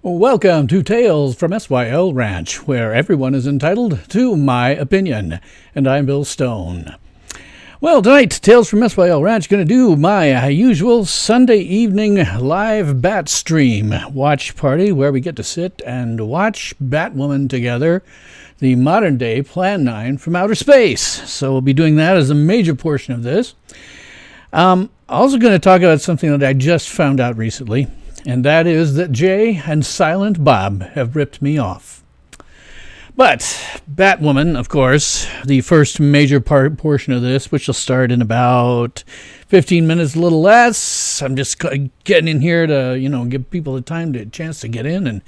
Welcome to Tales from SYL Ranch, where everyone is entitled to my opinion. And I'm Bill Stone. Well, tonight, Tales from SYL Ranch, going to do my usual Sunday evening live bat stream watch party, where we get to sit and watch Batwoman together, the modern-day Plan 9 from outer space. So we'll be doing that as a major portion of this. Also going to talk about something that I just found out recently, and that is that Jay and Silent Bob have ripped me off. But Batwoman, of course, the first major portion of this, which will start in about 15 minutes, a little less. I'm just getting in here to, give people a chance to get in and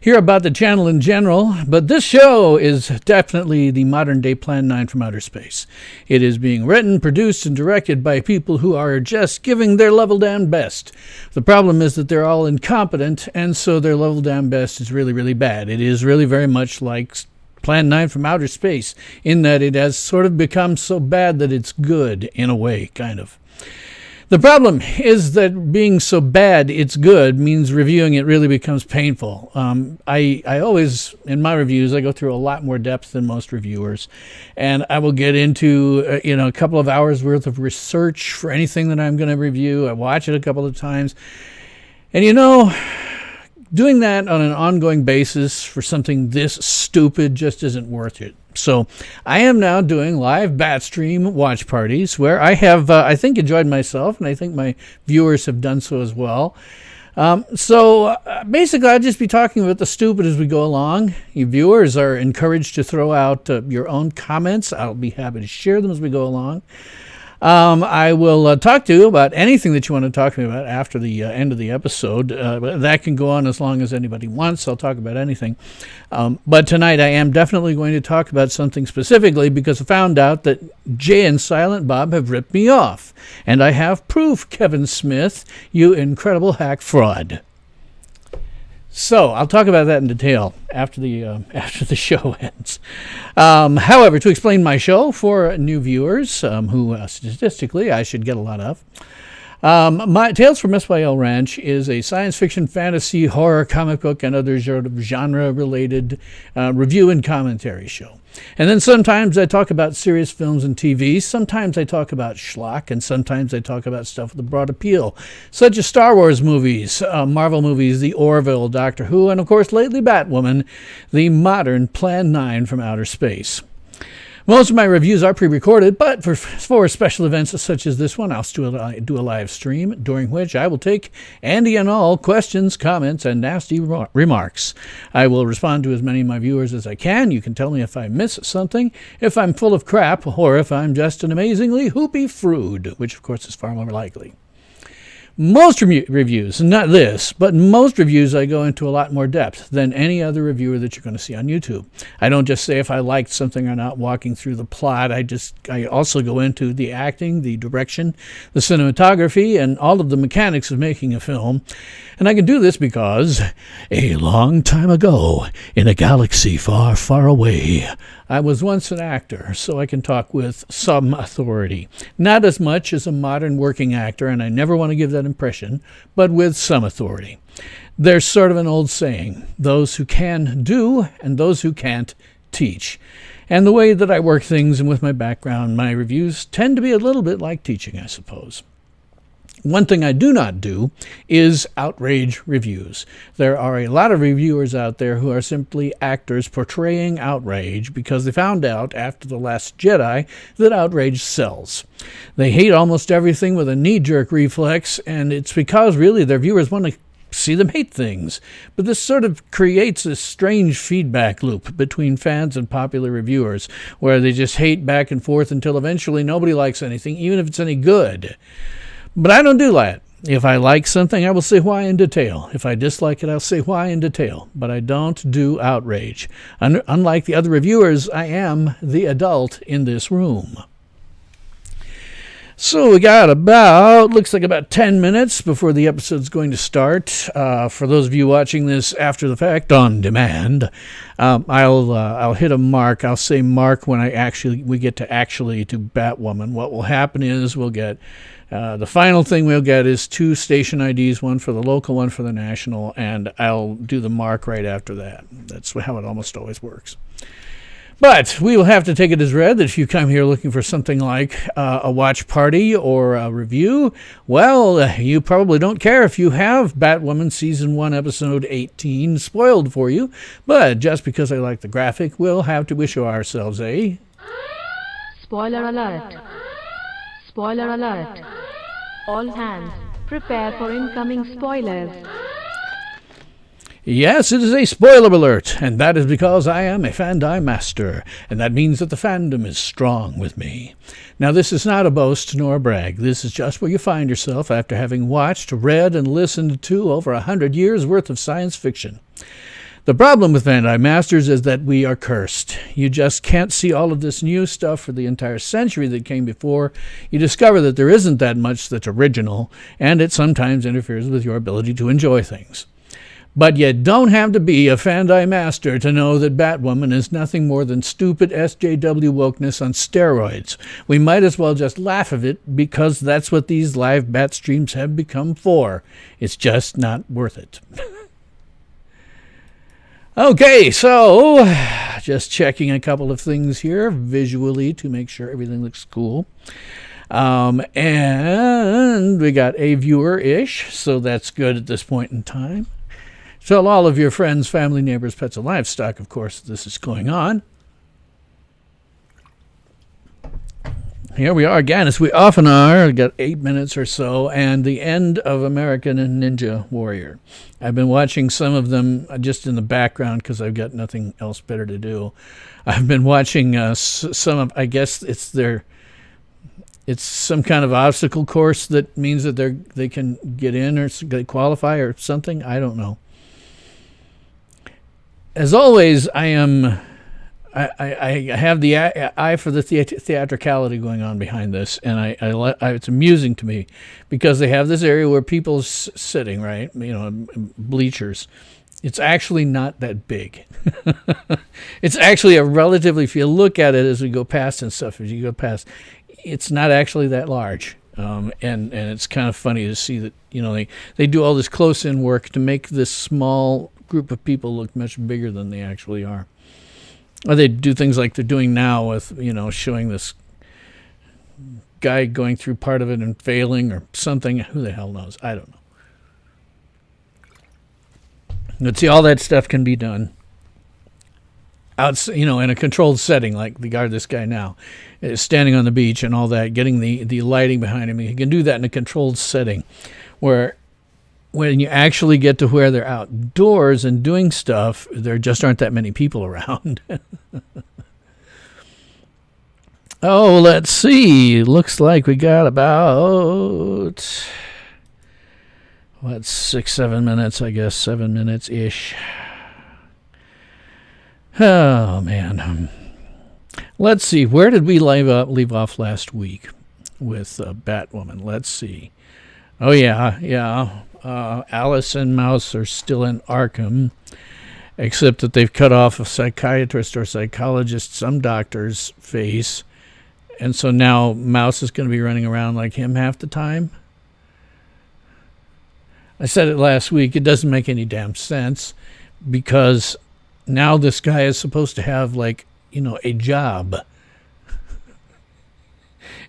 hear about the channel in general. But this show is definitely the modern-day Plan 9 from outer space. It is being written, produced, and directed by people who are just giving their level-down best. The problem is that they're all incompetent, and so their level-down best is really, really bad. It is really very much like Plan 9 from outer space, in that it has sort of become so bad that it's good, in a way, kind of. The problem is that being so bad it's good means reviewing it really becomes painful. I always, in my reviews, I go through a lot more depth than most reviewers, and I will get into a couple of hours worth of research for anything that I'm going to review. I watch it a couple of times, and doing that on an ongoing basis for something this stupid just isn't worth it. So I am now doing live bat stream watch parties where I have, I think, enjoyed myself, and I think my viewers have done so as well. So basically, I'll just be talking about the stupid as we go along. You viewers are encouraged to throw out your own comments. I'll be happy to share them as we go along. I will talk to you about anything that you want to talk to me about after the end of the episode. That can go on as long as anybody wants. I'll talk about anything. But tonight I am definitely going to talk about something specifically because I found out that Jay and Silent Bob have ripped me off. And I have proof, Kevin Smith, you incredible hack fraud. So I'll talk about that in detail after the show ends. However, to explain my show for new viewers, who statistically I should get a lot of, my Tales from SYL Ranch is a science fiction, fantasy, horror, comic book, and other sort of genre-related review and commentary show. And then sometimes I talk about serious films and TV. Sometimes I talk about schlock, and sometimes I talk about stuff with a broad appeal, such as Star Wars movies, Marvel movies, The Orville, Doctor Who, and of course lately Batwoman, the modern Plan 9 from outer space. Most of my reviews are pre-recorded, but for special events such as this one, I'll still do a live stream, during which I will take any and all questions, comments, and nasty remarks. I will respond to as many of my viewers as I can. You can tell me if I miss something, if I'm full of crap, or if I'm just an amazingly hoopy frood, which of course is far more likely. Most reviews, not this, but most reviews I go into a lot more depth than any other reviewer that you're going to see on YouTube. I don't just say if I liked something or not walking through the plot. I also go into the acting, the direction, the cinematography, and all of the mechanics of making a film. And I can do this because a long time ago, in a galaxy far, far away, I was once an actor, so I can talk with some authority. Not as much as a modern working actor, and I never want to give that impression, but with some authority. There's sort of an old saying, those who can do, and those who can't teach. And the way that I work things and with my background, my reviews tend to be a little bit like teaching, I suppose. One thing I do not do is outrage reviews. There are a lot of reviewers out there who are simply actors portraying outrage because they found out after The Last Jedi that outrage sells. They hate almost everything with a knee-jerk reflex, and it's because really their viewers want to see them hate things. But this sort of creates this strange feedback loop between fans and popular reviewers where they just hate back and forth until eventually nobody likes anything, even if it's any good. But I don't do that. If I like something, I will say why in detail. If I dislike it, I'll say why in detail. But I don't do outrage. Unlike the other reviewers, I am the adult in this room. So we got looks like about 10 minutes before the episode's going to start. For those of you watching this after the fact on demand, I'll hit a mark. I'll say mark when we get to Batwoman. What will happen is we'll get the final thing we'll get is 2 station IDs, one for the local, one for the national, and I'll do the mark right after that. That's how it almost always works. But we will have to take it as read that if you come here looking for something like a watch party or a review, well, you probably don't care if you have Batwoman Season 1, Episode 18 spoiled for you. But just because I like the graphic, we'll have to issue ourselves a... Spoiler alert! Spoiler alert! All hands, prepare for incoming spoilers. Yes, it is a spoiler alert, and that is because I am a Fandi master, and that means that the fandom is strong with me. Now, this is not a boast nor a brag. This is just where you find yourself after having watched, read, and listened to over 100 years' worth of science fiction. The problem with Fandi Masters is that we are cursed. You just can't see all of this new stuff for the entire century that came before. You discover that there isn't that much that's original, and it sometimes interferes with your ability to enjoy things. But you don't have to be a Fandi master to know that Batwoman is nothing more than stupid SJW wokeness on steroids. We might as well just laugh at it because that's what these live bat streams have become for. It's just not worth it. Okay, so just checking a couple of things here visually to make sure everything looks cool. And we got a viewer-ish, so that's good at this point in time. Tell all of your friends, family, neighbors, pets, and livestock, of course, this is going on. Here we are again, as we often are. We've got 8 minutes or so, and the end of American Ninja Warrior. I've been watching some of them just in the background because I've got nothing else better to do. I've been watching some of, I guess it's some kind of obstacle course that means that they can get in or they qualify or something. I don't know. As always, I have the eye for the theatricality going on behind this, and it's amusing to me because they have this area where people's sitting, right? Bleachers. It's actually not that big. It's actually a relatively, if you look at it as we go past and stuff, as you go past, it's not actually that large. And it's kind of funny to see that, they do all this close-in work to make this small group of people look much bigger than they actually are. Or they do things like they're doing now with, showing this guy going through part of it and failing or something. Who the hell knows? I don't know. But see, all that stuff can be done out, in a controlled setting, like this guy now is standing on the beach and all that, getting the lighting behind him. You can do that in a controlled setting where when you actually get to where they're outdoors and doing stuff, there just aren't that many people around. Oh, let's see. Looks like we got about, 6-7 minutes, I guess, 7 minutes-ish. Oh, man. Let's see. Where did we leave off last week with Batwoman? Let's see. Oh, yeah. Alice and Mouse are still in Arkham, except that they've cut off a psychiatrist or psychologist, some doctor's face, and so now Mouse is going to be running around like him half the time. I said it last week. It doesn't make any damn sense because now this guy is supposed to have, a job.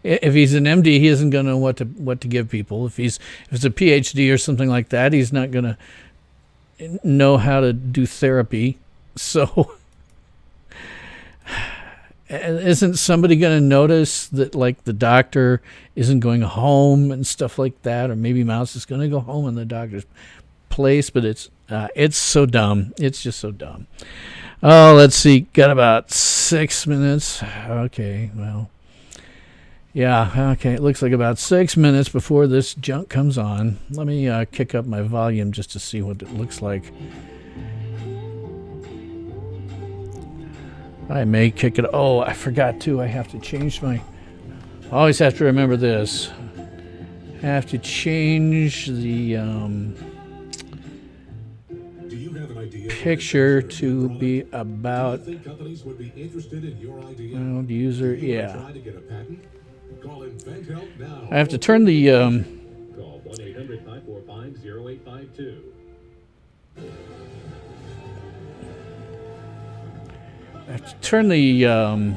If he's an MD, he isn't going to know what to give people. If it's a PhD or something like that, he's not going to know how to do therapy. So isn't somebody going to notice that, the doctor isn't going home and stuff like that? Or maybe Mouse is going to go home in the doctor's place, but it's so dumb. It's just so dumb. Oh, let's see. Got about 6 minutes. Okay, well. Yeah, okay, it looks like about 6 minutes before this junk comes on. Let me kick up my volume just to see what it looks like. I may kick it. Oh, I forgot to. I have to change my Always have to remember this. Have to change the picture to be about user. Yeah. I have to turn the Call 1-800-545-0852. I have to turn the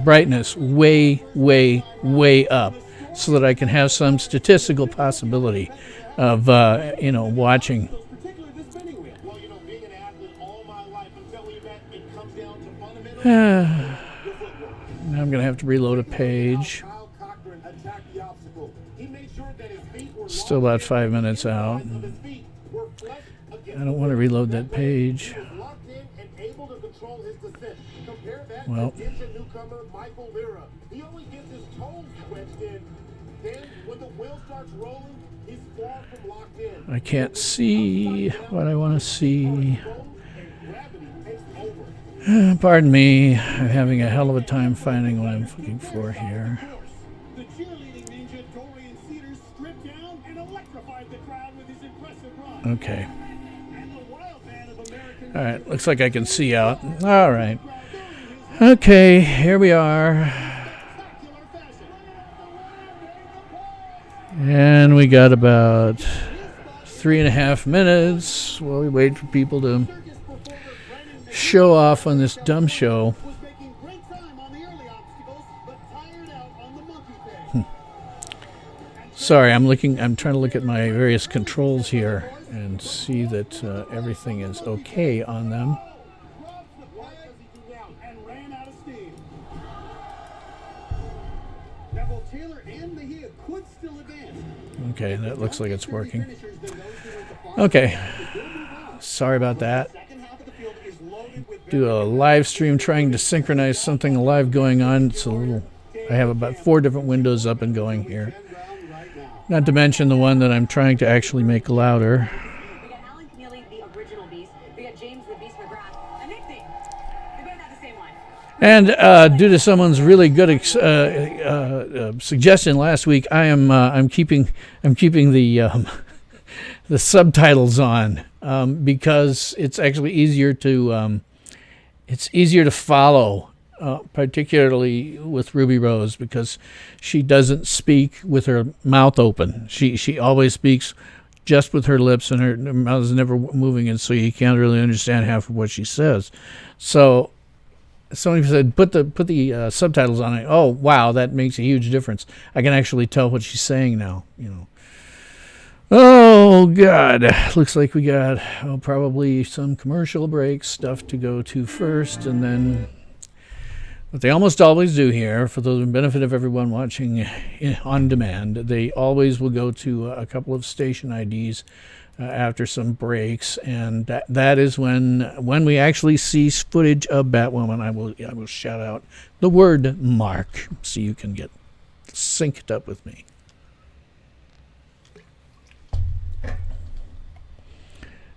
brightness way, way, way up so that I can have some statistical possibility of, watching. Now I'm going to have to reload a page. Still about 5 minutes out. I don't want to reload that page. Well, I can't see what I want to see. Pardon me, I'm having a hell of a time finding what I'm looking for here. Okay. All right, looks like I can see out. All right. Okay, here we are. And we got about 3.5 minutes while we wait for people to show off on this dumb show. Sorry, I'm trying to look at my various controls here and see that everything is okay on them. Okay, that looks like it's working. Okay, sorry about that. Do a live stream trying to synchronize something live going on. It's a little. I have about 4 different windows up and going here. Not to mention the one that I'm trying to actually make louder. And due to someone's really good suggestion last week, I'm keeping the the subtitles on because it's actually easier to follow, particularly with Ruby Rose, because she doesn't speak with her mouth open. She always speaks just with her lips, and her mouth is never moving, and so you can't really understand half of what she says. So somebody said, put the subtitles on it. Oh, wow, that makes a huge difference. I can actually tell what she's saying now, Oh, God. Looks like we got probably some commercial break stuff to go to first, and then what they almost always do here, for the benefit of everyone watching on demand, they always will go to a couple of station IDs after some breaks, and that is when we actually see footage of Batwoman. I will shout out the word Mark so you can get synced up with me.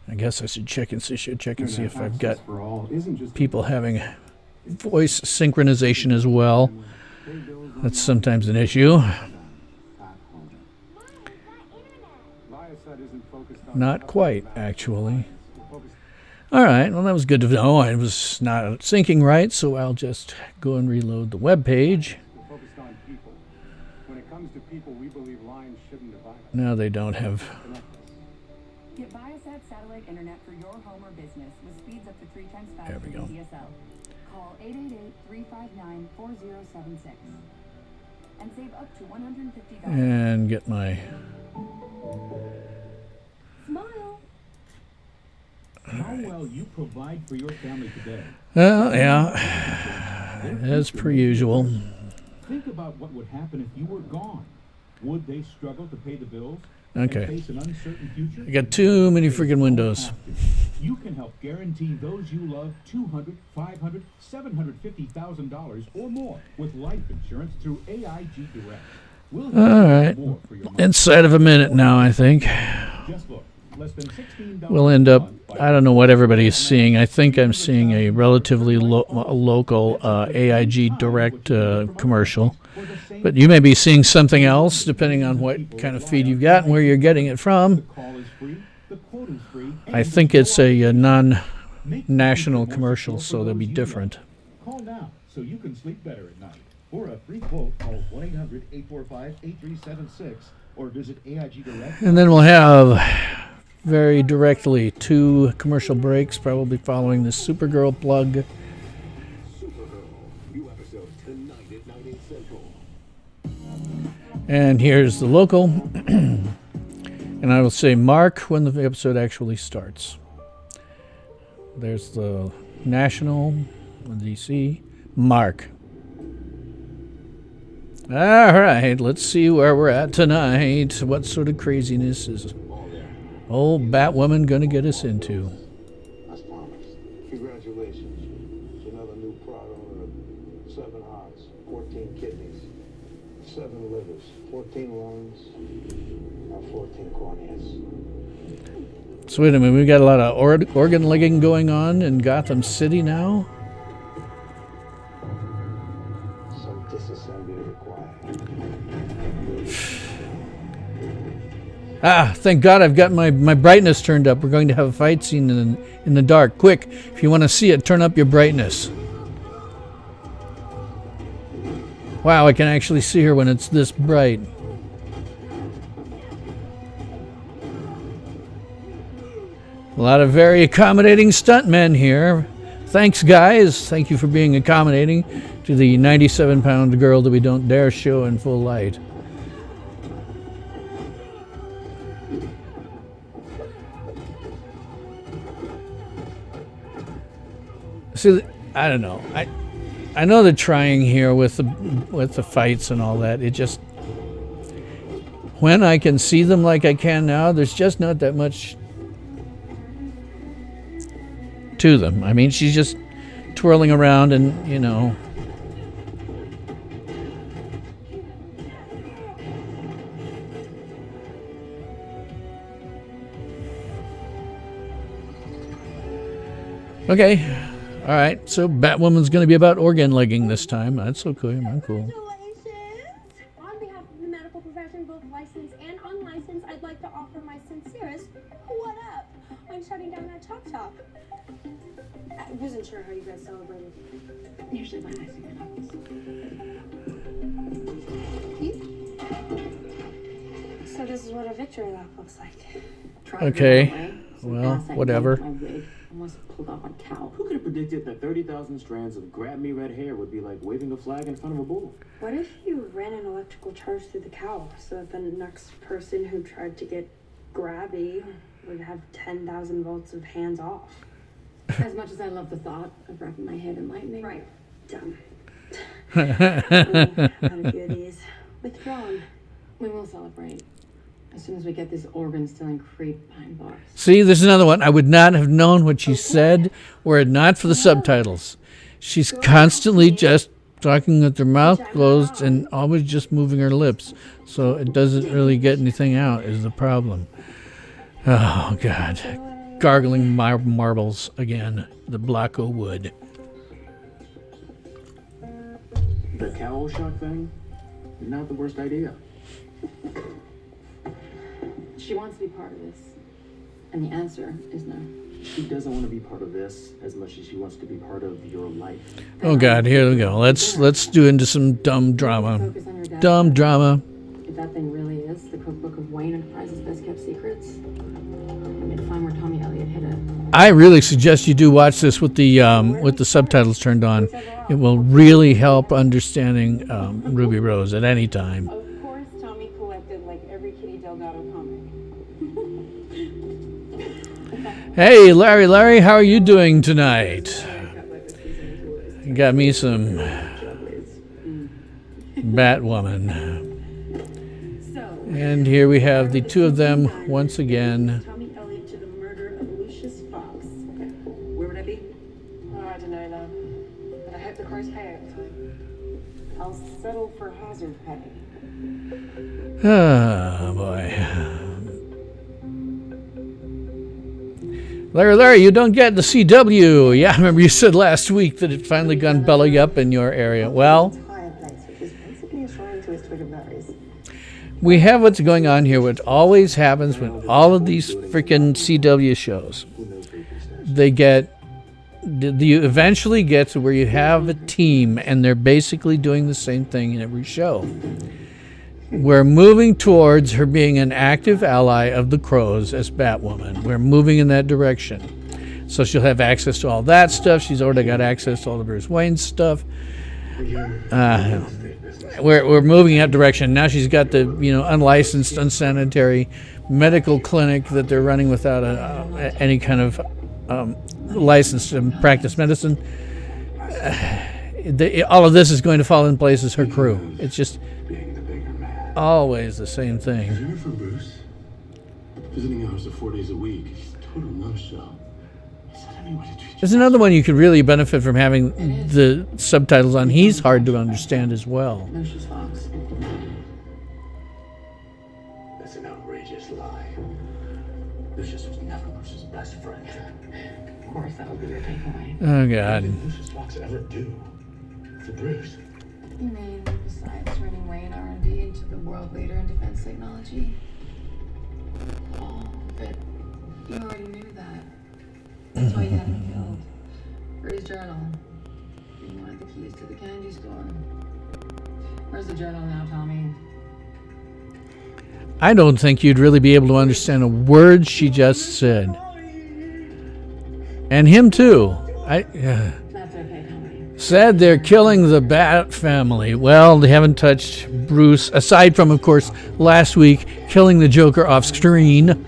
I guess I should check and see if I've got people having voice synchronization as well. That's sometimes an issue. Not quite, actually. All right, well, that was good to know. I was not syncing right, so I'll just go and reload the web page. Now they don't have... Get Viasat satellite internet for your home or business with speeds up to 3 times faster There we go. than DSL. Call 888-359-4076 and save up to $150. And get my... Smile. How well you provide for your family today. Well, yeah, as per usual. Think about what would happen if you were gone. Would they struggle to pay the bills? Okay. Face an uncertain future? I got too many freaking windows. You can help guarantee those you love $200,000, $500,000, $750,000 or more with life insurance through AIG Direct. We'll All right. more for your money. Inside of a minute now, I think. Just look, less than $16 We'll end up... I don't know what everybody's seeing. I think I'm seeing a relatively local AIG Direct commercial. For the same But you may be seeing something else depending on what kind of feed you've got and where you're getting it the from. call is free, the quote is free, and I think it's a non-national Make the commercial, future so more they'll be for those you love. different. Call now so you can sleep better at night. For a free quote, call 1-800-845-8376 or visit AIG Direct. And then we'll have very directly 2 commercial breaks, probably following this Supergirl plug. Supergirl, new episode tonight at 9, 8 Central. And here's the local. And I will say mark when the episode actually starts. There's the national, DC, mark. All right, let's see where we're at tonight. What sort of craziness is old Batwoman gonna get us into? As promised. Congratulations. It's another new proud owner of 7 hearts, 14 kidneys, 7 livers, 14 lungs, and 14 corneas. So wait a minute, we've got a lot of organ legging going on in Gotham City now? Some disassembly required. Ah, thank God I've got my brightness turned up. We're going to have a fight scene in the dark. Quick, if you want to see it, turn up your brightness. Wow, I can actually see her when it's this bright. A lot of very accommodating stuntmen here. Thanks, guys. Thank you for being accommodating to the 97-pound girl that we don't dare show in full light. See, I don't know. I know they're trying here with the fights and all that. It just, when I can see them like I can now, there's just not that much to them. I mean, she's just twirling around and, you know. Okay. All right. So Batwoman's going to be about organ legging this time. That's so cool. I'm cool. Congratulations! On behalf of the medical profession, both licensed and unlicensed, I'd like to offer my sincerest what up on shutting down that chop shop. I wasn't sure how you guys celebrated. Usually by icing your knuckles. So this is what a victory lap looks like. Okay. Well, whatever. Almost pulled off a cow. Who could have predicted that 30,000 strands of grab me red hair would be like waving a flag in front of a bull? What if you ran an electrical charge through the cow so that the next person who tried to get grabby would have 10,000 volts of hands off? As much as I love the thought of wrapping my head in lightning. Right. Dumb. Had a few of these. Withdrawn. We will celebrate as soon as we get this organ stealing creep behind bars. See, there's another one. I would not have known what she said were it not for the subtitles. She's constantly just talking with her mouth closed and always just moving her lips. So it doesn't really get anything out is the problem. Oh, God. Gargling marbles again. The block of wood. The cow shock thing? Not the worst idea. She wants to be part of this. And the answer is no. She doesn't want to be part of this as much as she wants to be part of your life. Oh, God, here we go. Let's do into some dumb drama. Focus on your dad. Dumb drama. If that thing really is the cookbook of Wayne Enterprises' best kept secrets, I need to find where Tommy Elliott hid it. I really suggest you do watch this with the subtitles turned on. It will really help understanding Ruby Rose at any time. Of course, Tommy collected like every Kitty Delgado comic. Hey, Larry, how are you doing tonight? You got me some Batwoman. And here we have the two of them once again. Tommy Elliott to the murder of Lucius Fox. Where would I be? Oh, I don't know. But I hope the cars pay overtime. I'll settle for hazard pay. Oh, boy. Larry, you don't get the CW. Yeah, I remember you said last week that it finally gone belly up in your area. Well, Tire place, which is basically a We have what's going on here, which always happens with all of these freaking CW shows. They get, you eventually get to where you have a team and they're basically doing the same thing in every show. We're moving towards her being an active ally of the Crows as Batwoman. We're moving in that direction. So she'll have access to all that stuff. She's already got access to all the Bruce Wayne stuff. We're moving in that direction. Now she's got the unlicensed, unsanitary medical clinic that they're running without any kind of license to practice medicine. All of this is going to fall in place as her crew. It's just always the same thing. Have you heard from Bruce? Visiting hours are 4 days a week. He's a total no-show. He said anyway to treat you. There's another one you could really benefit from having the subtitles on. He's hard to understand as well. Lucius Fox. That's an outrageous lie. Lucius was never Bruce's best friend. Of course, that'll be your takeaway. Oh, What God. did Lucius Fox ever do for Bruce? You mean, besides turning Wayne R&D into the world leader in defense technology? Oh, but you already knew that. That's why you had him killed. For his journal. You wanted the keys to the candy store. Where's the journal now, Tommy? I don't think you'd really be able to understand a word she just said. And him too. That's okay, Tommy. Said they're killing the Bat family. Well, they haven't touched Bruce, aside from, of course, last week killing the Joker off screen.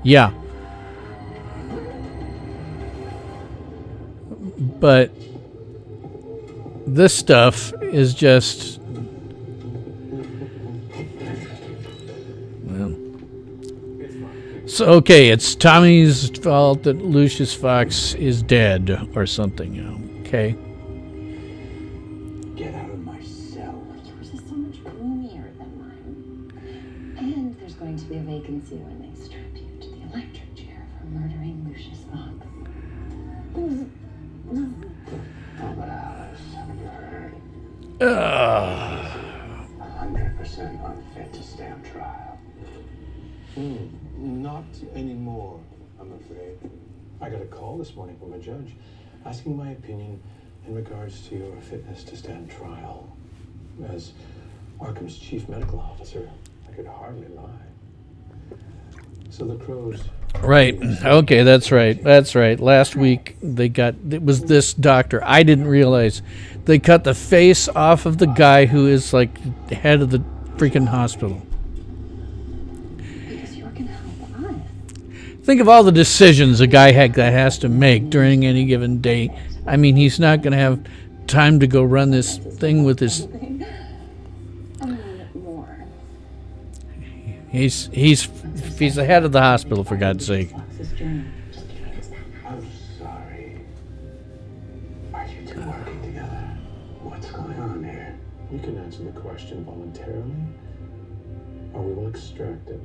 Yeah. But this stuff is just, well. So, okay, it's Tommy's fault that Lucius Fox is dead or something, okay? Get out of my cell. Yours is so much roomier than mine. And there's going to be a vacancy when they strap you to the electric chair for murdering Lucius Fox. Oh, but Alice, haven't you heard? 100% unfit to stand trial. Not anymore, I'm afraid. I got a call this morning from a judge asking my opinion in regards to your fitness to stand trial. As Arkham's chief medical officer, I could hardly lie. So the Crows... Right. Okay, that's right. That's right. Last week it was this doctor. I didn't realize they cut the face off of the guy who is like the head of the freaking hospital. Because you're going to help us. Think of all the decisions a guy that has to make during any given day. I mean, he's not going to have time to go run this thing with his... I mean, more. He's the head of the hospital, for God's sake. Fox's journal. I'm sorry. Are you two working together? What's going on here? You can answer the question voluntarily, or we will extract it.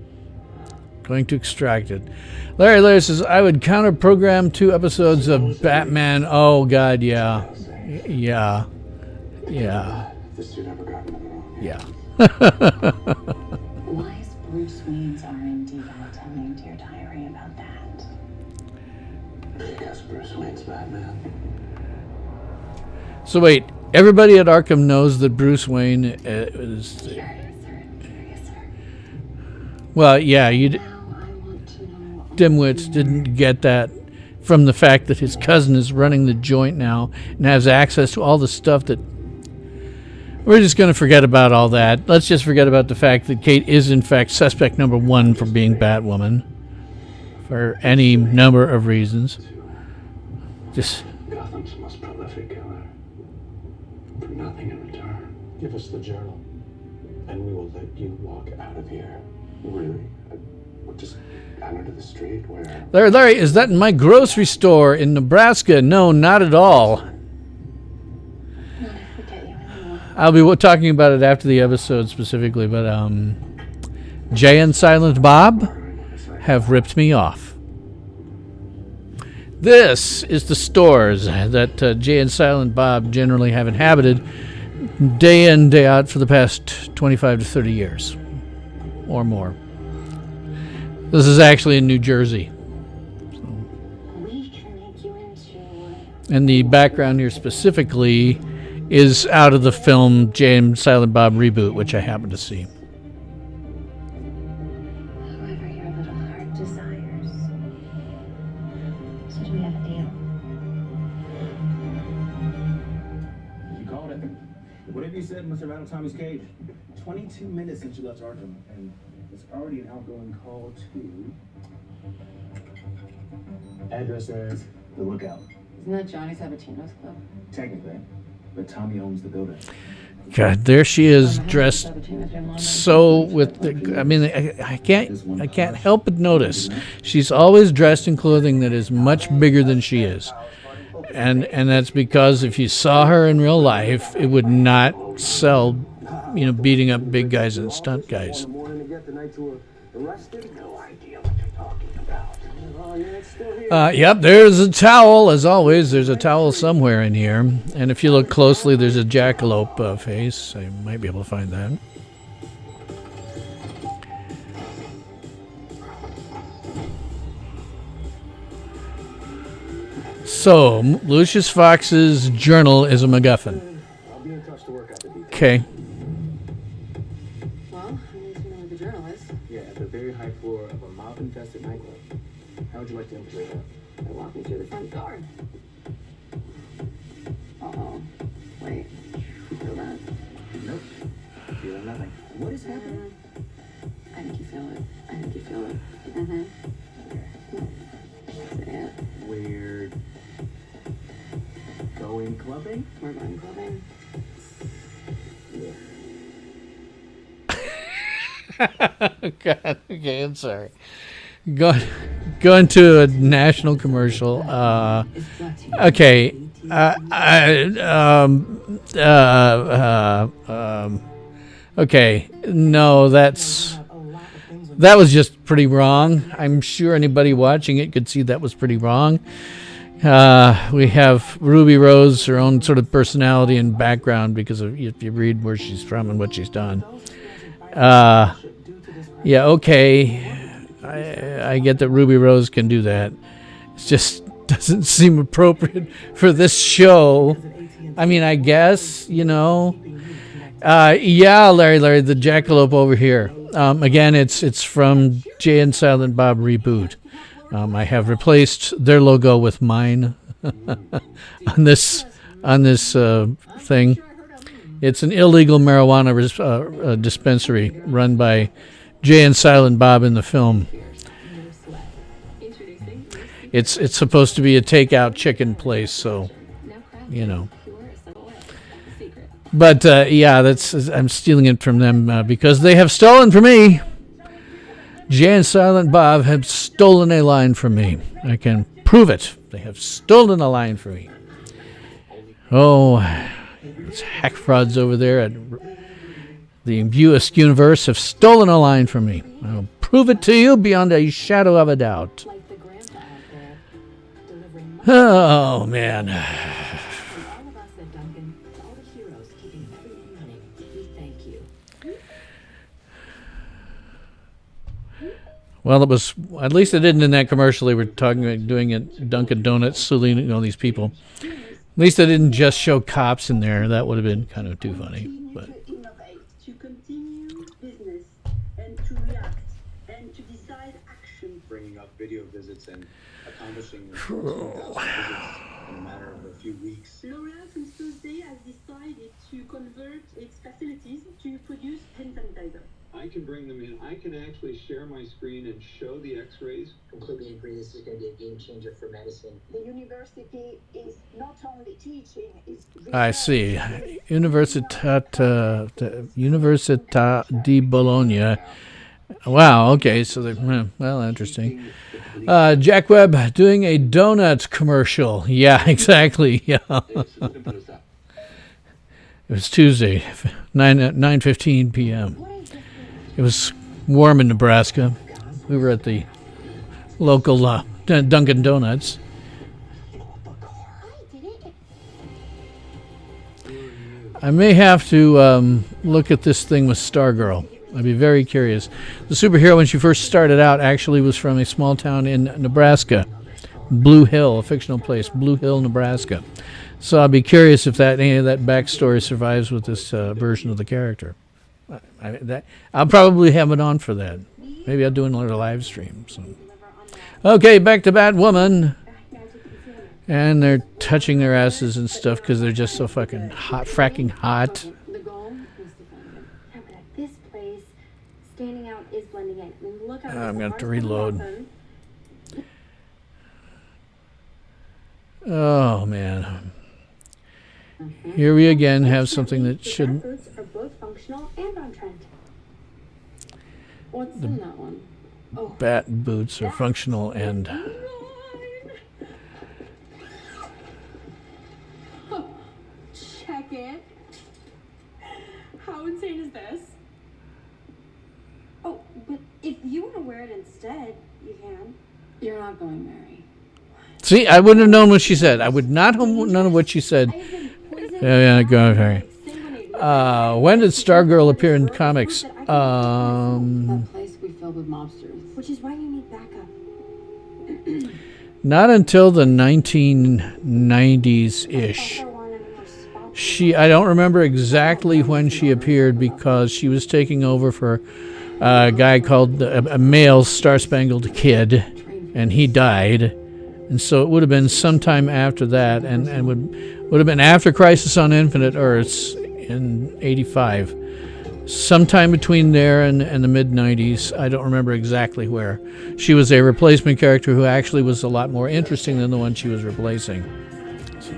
Going to extract it. Larry says, I would counter-program 2 episodes of Batman. Oh, God, yeah. Yeah. Yeah. The suit ever got in the wrong hands. Yeah. Why is Bruce Wayne's R&D guy telling into your diary about that? Because Bruce Wayne's Batman. So wait, everybody at Arkham knows that Bruce Wayne is... Curiouser. Well, yeah, you Now I want to know all dimwits didn't get that from the fact that his cousin is running the joint now and has access to all the stuff that... We're just going to forget about all that. Let's just forget about the fact that Kate is, in fact, suspect number 1 for being Batwoman. For any number of reasons. Just... Gotham's most prolific killer. For nothing in return. Give us the journal, and we will let you walk out of here. Really? We'll just out into the street where... Larry, is that in my grocery store in Nebraska? No, not at all. I'll be talking about it after the episode specifically, but Jay and Silent Bob have ripped me off. This is the stores that Jay and Silent Bob generally have inhabited day in, day out for the past 25 to 30 years or more. This is actually in New Jersey. We can make you into And the background here specifically is out of the film Jay and Silent Bob Reboot, which I happened to see. whoever your little heart desires. So do we have a deal? You called it. Whatever you said must have rattled Tommy's cage. 22 minutes since you left Arkham, and it's already an outgoing call to... Address says The Lookout. Isn't that Johnny Sabatino's club? Technically, but Tommy owns the building. God, there she is, dressed so with the, I mean, I can't help but notice she's always dressed in clothing that is much bigger than she is. And that's because if you saw her in real life, it would not sell, beating up big guys and stunt guys. No idea what you're talking about. Oh, yeah, it's still here. Yep, there's a towel. As always, there's a towel somewhere in here. And if you look closely, there's a jackalope face. I might be able to find that. So, Lucius Fox's journal is a MacGuffin. I'll be in touch to work out the details. Okay. Well, I need to know where the journal is. Yeah, at the very high floor of a mob-infested nightclub. How would you like to infiltrate that? They walk me through the front door. Uh-oh. Wait. You feel that? Nope. Feeling nothing. What is happening? I think you feel it. I think you feel it. Mm-hmm. Say it. We're going clubbing? We're going clubbing. God, okay, I'm sorry. Going to a national commercial. Okay. Okay. No, that was just pretty wrong. I'm sure anybody watching it could see that was pretty wrong. We have Ruby Rose, her own sort of personality and background because of, if you read where she's from and what she's done. Yeah, okay. I get that Ruby Rose can do that. It just doesn't seem appropriate for this show. I mean, I guess, yeah, Larry, the jackalope over here. Again, it's from Jay and Silent Bob Reboot. I have replaced their logo with mine on this thing. It's an illegal marijuana dispensary run by Jay and Silent Bob in the film. It's supposed to be a takeout chicken place, so But yeah, I'm stealing it from them because they have stolen from me. Jay and Silent Bob have stolen a line from me. I can prove it. They have stolen a line from me. Oh, those hack frauds over there at the Imbuist universe have stolen a line from me. I'll prove it to you beyond a shadow of a doubt. Oh, man. Well, it was, at least it didn't in that commercial they were talking about doing at Dunkin' Donuts, saluting all these people. At least they didn't just show cops in there. That would have been kind of too funny. But to continue business and to react and to decide action. Bringing up video visits and accomplishing 2,000 visits in a matter of a few weeks. L'Oréal since Thursday has decided to convert its facilities to produce hand sanitizer. I can bring them in. I can actually share my screen and show the x-rays. Completely agree. This is going to be a game changer for medicine. The university is not only teaching, it's I see. Università di Bologna. Wow, okay, so they're, well, interesting. Jack Webb doing a donut commercial. Yeah, exactly. Yeah. It was Tuesday, 9:15 p.m. It was warm in Nebraska. We were at the local Dunkin' Donuts. I may have to look at this thing with Stargirl. I'd be very curious. The superhero, when she first started out, actually was from a small town in Nebraska, Blue Hill, a fictional place, Blue Hill, Nebraska. So I'd be curious if any of that backstory survives with this version of the character. I'll probably have it on for that. Maybe I'll do another live stream. So. Okay, back to Batwoman. And they're touching their asses and stuff because they're just so fucking hot, fracking hot. The goal was to find it. How could at this place, standing out is blending in. I mean, look how I'm going to have to reload. Oh, man. Here we again have something that shouldn't... Boots are both functional and on trend. What's in that one? Oh. Bat boots are functional and... Check it. How insane is this? Oh, but if you want to wear it instead, you can. You're not going, Mary. See, I wouldn't have known what she said. I would not have known what she said. Yeah, go ahead. When did Stargirl appear in comics? That place we filled with mobsters. Which is why you need backup. Not until the 1990s-ish. I don't remember exactly when she appeared because she was taking over for a guy called a male Star-Spangled Kid, and he died. And so it would have been sometime after that, and would have been after Crisis on Infinite Earths in '85. Sometime between there and the mid-90s. I don't remember exactly where. She was a replacement character who actually was a lot more interesting than the one she was replacing. So.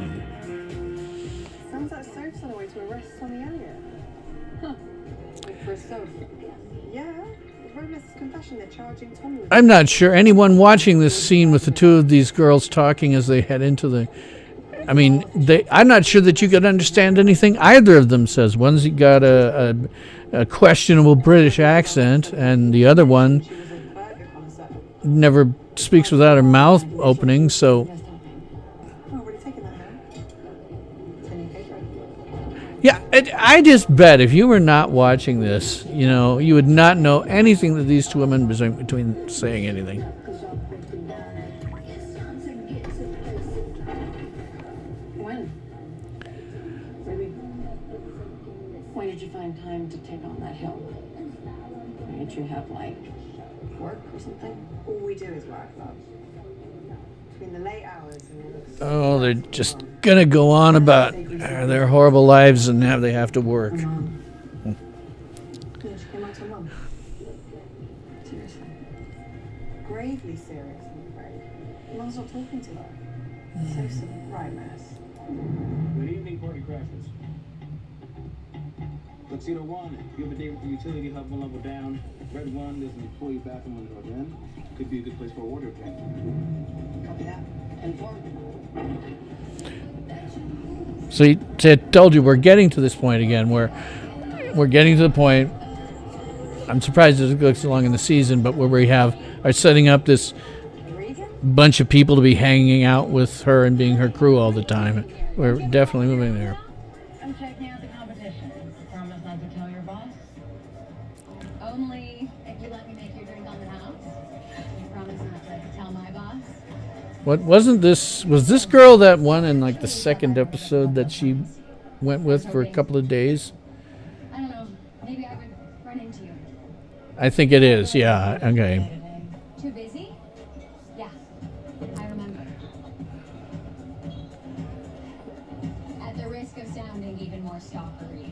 Sounds like Soap's on the way to arrest Sonny Elliott. Huh. For Soap. Yeah. Roman's confession they're charging Tommy with... I'm not sure anyone watching this scene with the two of these girls talking as they head into the... I mean, I'm not sure that you could understand anything either of them says. One's got a questionable British accent, and the other one never speaks without her mouth opening, so... Yeah, I just bet if you were not watching this, you would not know anything that these two women between saying anything. When did you find time to take on that hill? Did you have, work or something? All we do is work, love. Between the late hours and... Oh, they're just going to go on about their horrible lives and how they have to work. Yeah, she came out to Mum. Seriously. Gravely serious, I'm afraid. You might as well talking to her. So right, Mass. Good evening, party crashers. Tuxedo 1, you have a date with the utility hub one level down. Red 1, there's an employee bathroom on the north end. Could be a good place for a wardrobe change. Copy that. And 4. See, I told you we're getting to this point again where we're getting to the point. I'm surprised it goes so long in the season, but where we are setting up this bunch of people to be hanging out with her and being her crew all the time. We're definitely moving there. I'm checking out the competition. Promise not to tell your boss. Only if you let me make your drink on the house. You promise not to tell my boss. Was this girl that one in the second episode that she went with for a couple of days? I don't know. Maybe I would run into you. I think it is, yeah. Okay. Too busy? Yeah, I remember. At the risk of sounding even more stalkery,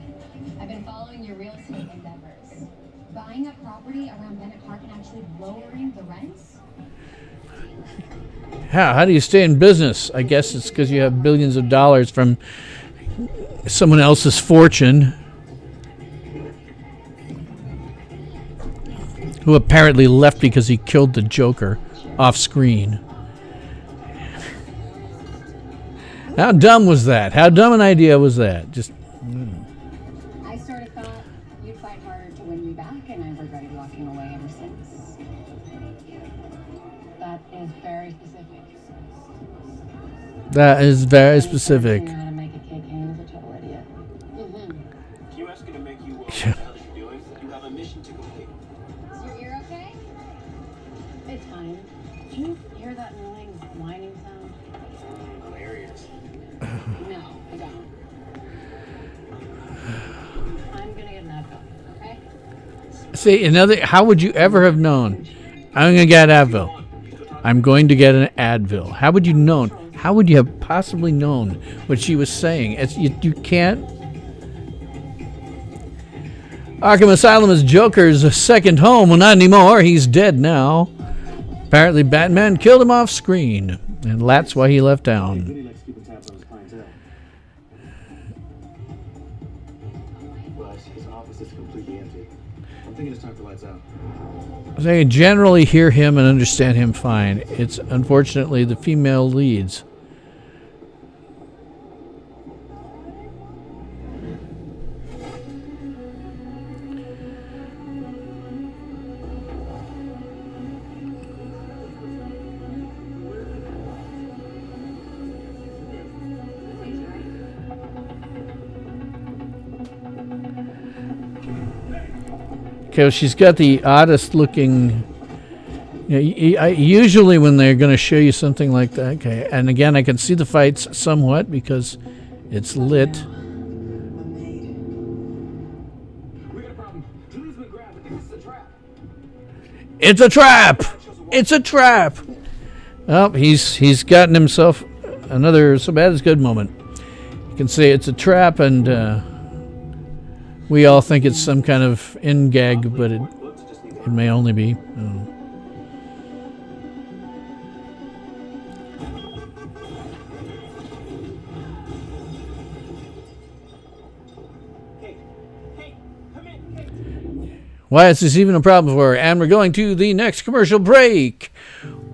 I've been following your real estate endeavors. Buying a property around Bennett Park and actually lowering the rents? How do you stay in business? I guess it's because you have billions of dollars from someone else's fortune, who apparently left because he killed the Joker off screen. How dumb was that? How dumb an idea was that? Just. I sort of thought you'd fight harder to win me back, and I've regretted walking away ever since. That is very specific. That is very specific. How to make a cake hand is a total idiot. make you wonder how you're doing. You have a mission to complete. Is your ear okay? It's fine. Do you hear that annoying whining sound? Hilarious. No, I don't. I'm gonna get an Advil, okay? See, how would you ever have known? I'm going to get Advil. I'm going to get an Advil. How would you known? How would you have possibly known what she was saying? You can't. Arkham Asylum is Joker's second home. Well, not anymore. He's dead now. Apparently, Batman killed him off screen, and that's why he left town. But his office is completely empty. I'm thinking it's time for lights out. I can generally hear him and understand him fine. It's unfortunately the female leads. Okay, well, she's got the oddest looking. Usually when they're going to show you something like that, okay, and again I can see the fights somewhat because it's lit. It's a trap! It's a trap! Oh, he's gotten himself another so bad it's good moment. You can say it's a trap, and we all think it's some kind of end gag, but it may only be. Why is this even a problem for her? And we're going to the next commercial break.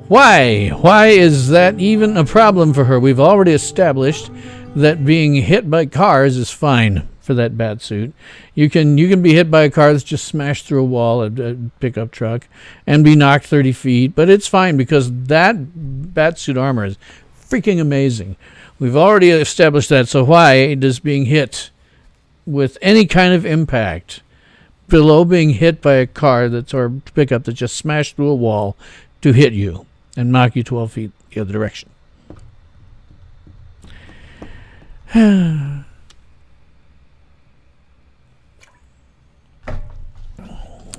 Why? Why is that even a problem for her? We've already established that being hit by cars is fine for that bat suit. You can be hit by a car that's just smashed through a wall, a pickup truck, and be knocked 30 feet, but it's fine because that bat suit armor is freaking amazing. We've already established that, so why does being hit with any kind of impact below being hit by a car or pickup that just smashed through a wall to hit you and knock you 12 feet the other direction?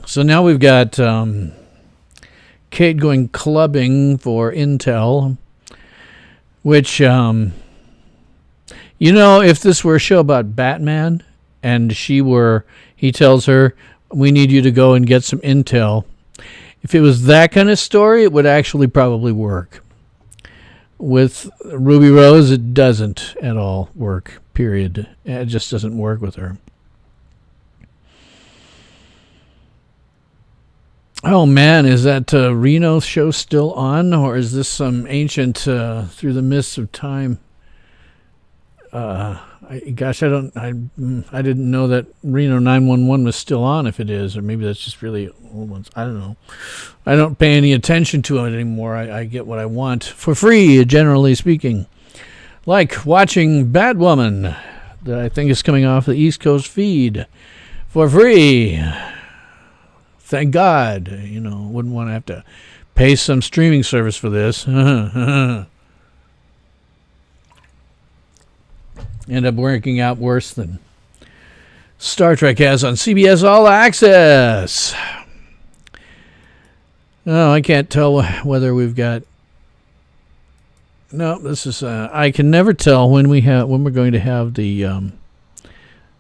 So now we've got Kate going clubbing for intel, which, if this were a show about Batman and he tells her, we need you to go and get some intel. If it was that kind of story, it would actually probably work. With Ruby Rose, it doesn't at all work, period. It just doesn't work with her. Oh man, is that Reno show still on, or is this some ancient Through the Mists of Time? I didn't know that Reno 911 was still on. If it is, or maybe that's just really old ones. I don't know. I don't pay any attention to it anymore. I get what I want for free, generally speaking, like watching Batwoman, that I think is coming off the East Coast feed for free. Thank God. Wouldn't want to have to pay some streaming service for this. End up working out worse than Star Trek has on CBS All Access. Oh, I can't tell whether we've got. No, this is. I can never tell when we're going to have the.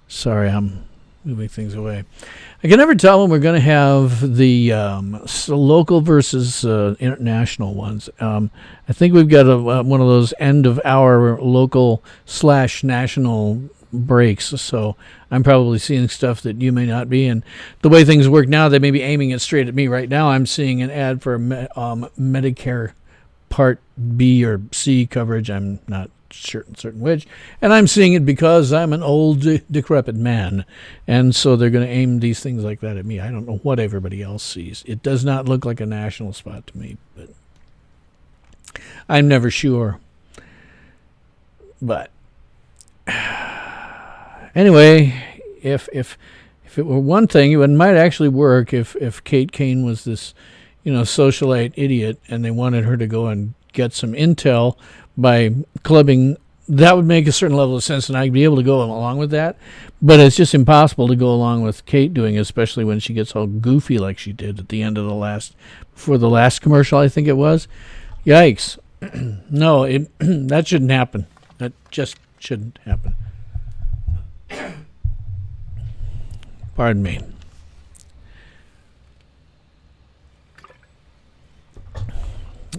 Sorry, I'm moving things away. I can never tell when we're going to have the local versus international ones. I think we've got one of those end-of-hour local/national breaks, so I'm probably seeing stuff that you may not be. And the way things work now, they may be aiming it straight at me right now. I'm seeing an ad for Medicare Part B or C coverage. I'm not certain which, and I'm seeing it because I'm an old decrepit man, and so they're going to aim these things like that at me. I don't know what everybody else sees. It does not look like a national spot to me, but I'm never sure. But anyway, if If it were one thing, it might actually work if Kate Kane was this, socialite idiot, and they wanted her to go and get some intel by clubbing. That would make a certain level of sense, and I'd be able to go along with that. But it's just impossible to go along with Kate doing it, especially when she gets all goofy like she did at the end of before the last commercial, I think it was. Yikes. No, that shouldn't happen. That just shouldn't happen. Pardon me.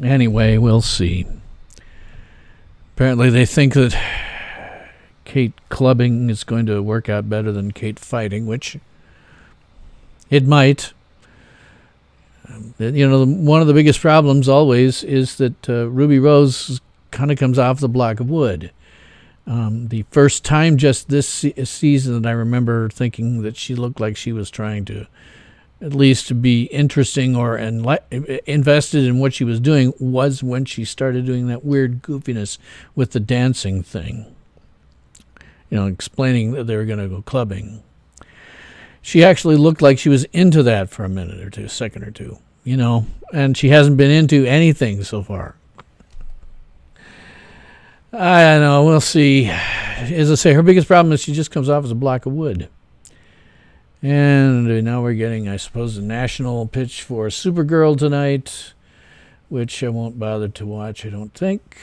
Anyway, we'll see. Apparently they think that Kate clubbing is going to work out better than Kate fighting, which it might. One of the biggest problems always is that Ruby Rose kind of comes off the block of wood. The first time just this season that I remember thinking that she looked like she was trying to at least be interesting or invested in what she was doing was when she started doing that weird goofiness with the dancing thing. Explaining that they were going to go clubbing. She actually looked like she was into that for a second or two, and she hasn't been into anything so far. I don't know. We'll see. As I say, her biggest problem is she just comes off as a block of wood. And now we're getting, I suppose, a national pitch for Supergirl tonight, which I won't bother to watch, I don't think.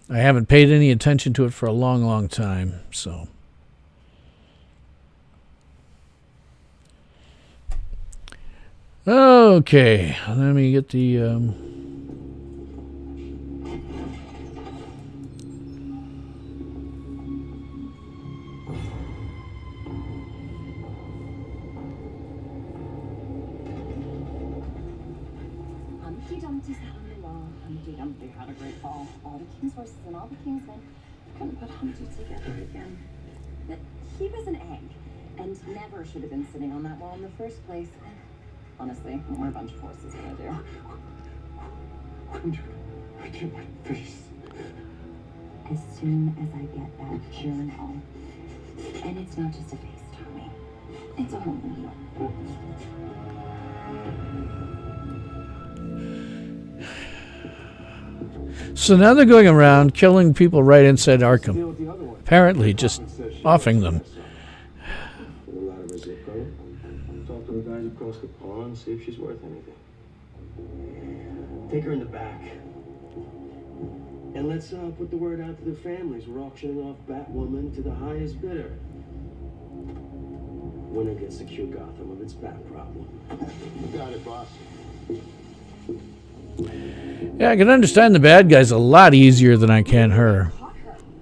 I haven't paid any attention to it for a long, long time, so. Okay, let me get the... had a great fall. All the king's horses and all the king's men couldn't put Humpty together again. But he was an egg, and never should have been sitting on that wall in the first place. Honestly, what are a bunch of horses gonna do? When I get my face. As soon as I get that journal, and it's not just a face, Tommy. It's a whole new. So now they're going around killing people right inside Arkham. Apparently just offing them. Talk to the guys across the pond, see if she's worth anything. Take her in the back. And let's put the word out to the families. We're auctioning off Batwoman to the highest bidder. Winner gets to cure Gotham of its bat problem. You got it, boss. Yeah, I can understand the bad guys a lot easier than I can her.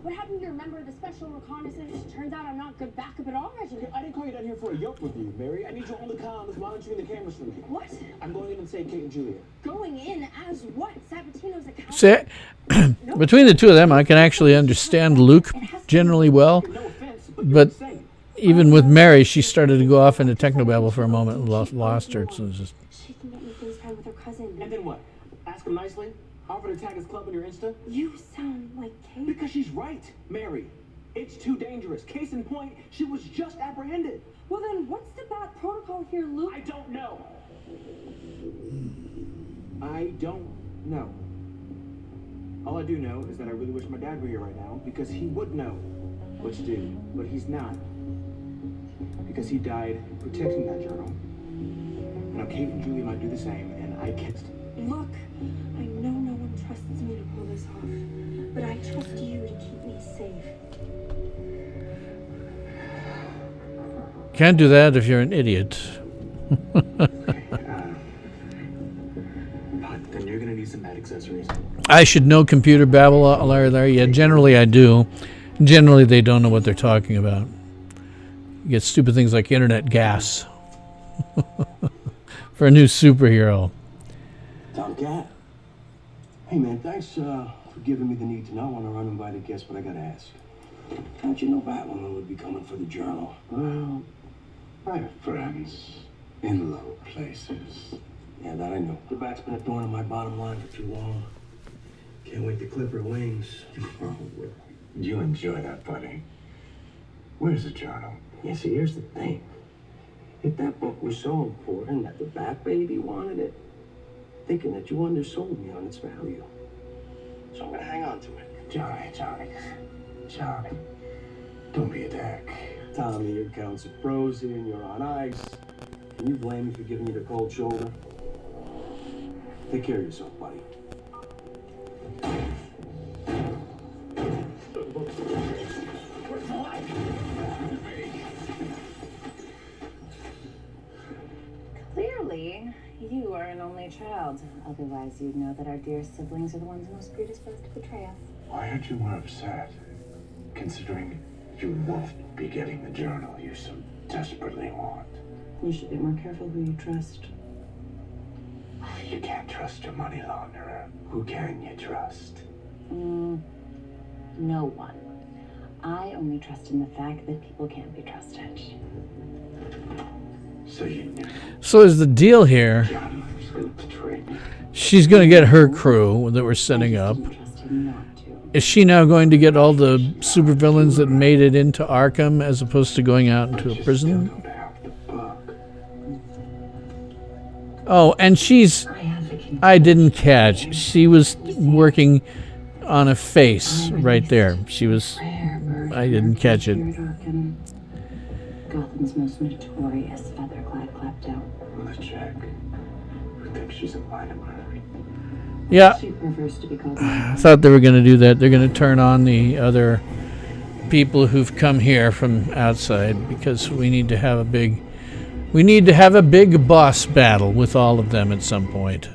What happened to your member of the special reconnaissance? Turns out I'm not good backup at all. I didn't call you down here for a yoke with you, Mary. I need you on the comm with monitoring the cameras for me. What? I'm going in and save Kate and Julia. Going in as what? Sabatino's account? See, between the two of them, I can actually understand Luke generally well. But even with Mary, she started to go off into technobabble for a moment and lost her. So just... She can get me FaceTime with her cousin. And then what? Ask him nicely? Offer to tag his club on your Insta? You sound like Kate. Because she's right, Mary. It's too dangerous. Case in point, she was just apprehended. Well then, what's the bad protocol here, Luke? I don't know. I don't know. All I do know is that I really wish my dad were here right now because he would know what to do, but he's not. Because he died protecting that journal. Now Kate and Julie might do the same, and I can't. Look, I know no one trusts me to pull this off, but I trust you to keep me safe. Can't do that if you're an idiot. But then you're gonna need some bad accessories. I should know computer babble, Larry. Yeah, generally I do. Generally they don't know what they're talking about. You get stupid things like internet gas. For a new superhero. Tomcat. Hey man, thanks for giving me the need to know. I want to run and by the guest, but I gotta ask. How'd you know Batwoman would be coming for the journal? Well, I have friends in low places. Yeah, that I know. The bat's been a thorn in my bottom line for too long. Can't wait to clip her wings. Oh, well, you enjoy that, buddy. Where's the journal? Yeah, see, here's the thing. If that book was so important that the Bat Baby wanted it, thinking that you undersold me on its value. So I'm gonna hang on to it. Johnny. Don't be a dick. Tommy, your accounts are frozen, you're on ice. Can you blame me for giving you the cold shoulder? Take care of yourself, buddy. Clearly, you are an only child. Otherwise, you'd know that our dear siblings are the ones most predisposed to betray us. Why aren't you more upset, considering you won't be getting the journal you so desperately want? You should be more careful who you trust. You can't trust a money launderer. Who can you trust? No one. I only trust in the fact that people can't be trusted. So you knew. So is the deal here, Johnny was gonna betray me. she's going to get her crew that we're setting up. Is she now going to get all the supervillains that made it into Arkham as opposed to going out into a prison? Oh, and I didn't catch. She was working on a face right there. I didn't catch it. Gotham's most notorious feather-clad klepto. The chick who thinks she's a vitamin. Yeah, She prefers to be called. I thought they were going to do that. They're going to turn on the other people who've come here from outside because we need to have a big boss battle with all of them at some point.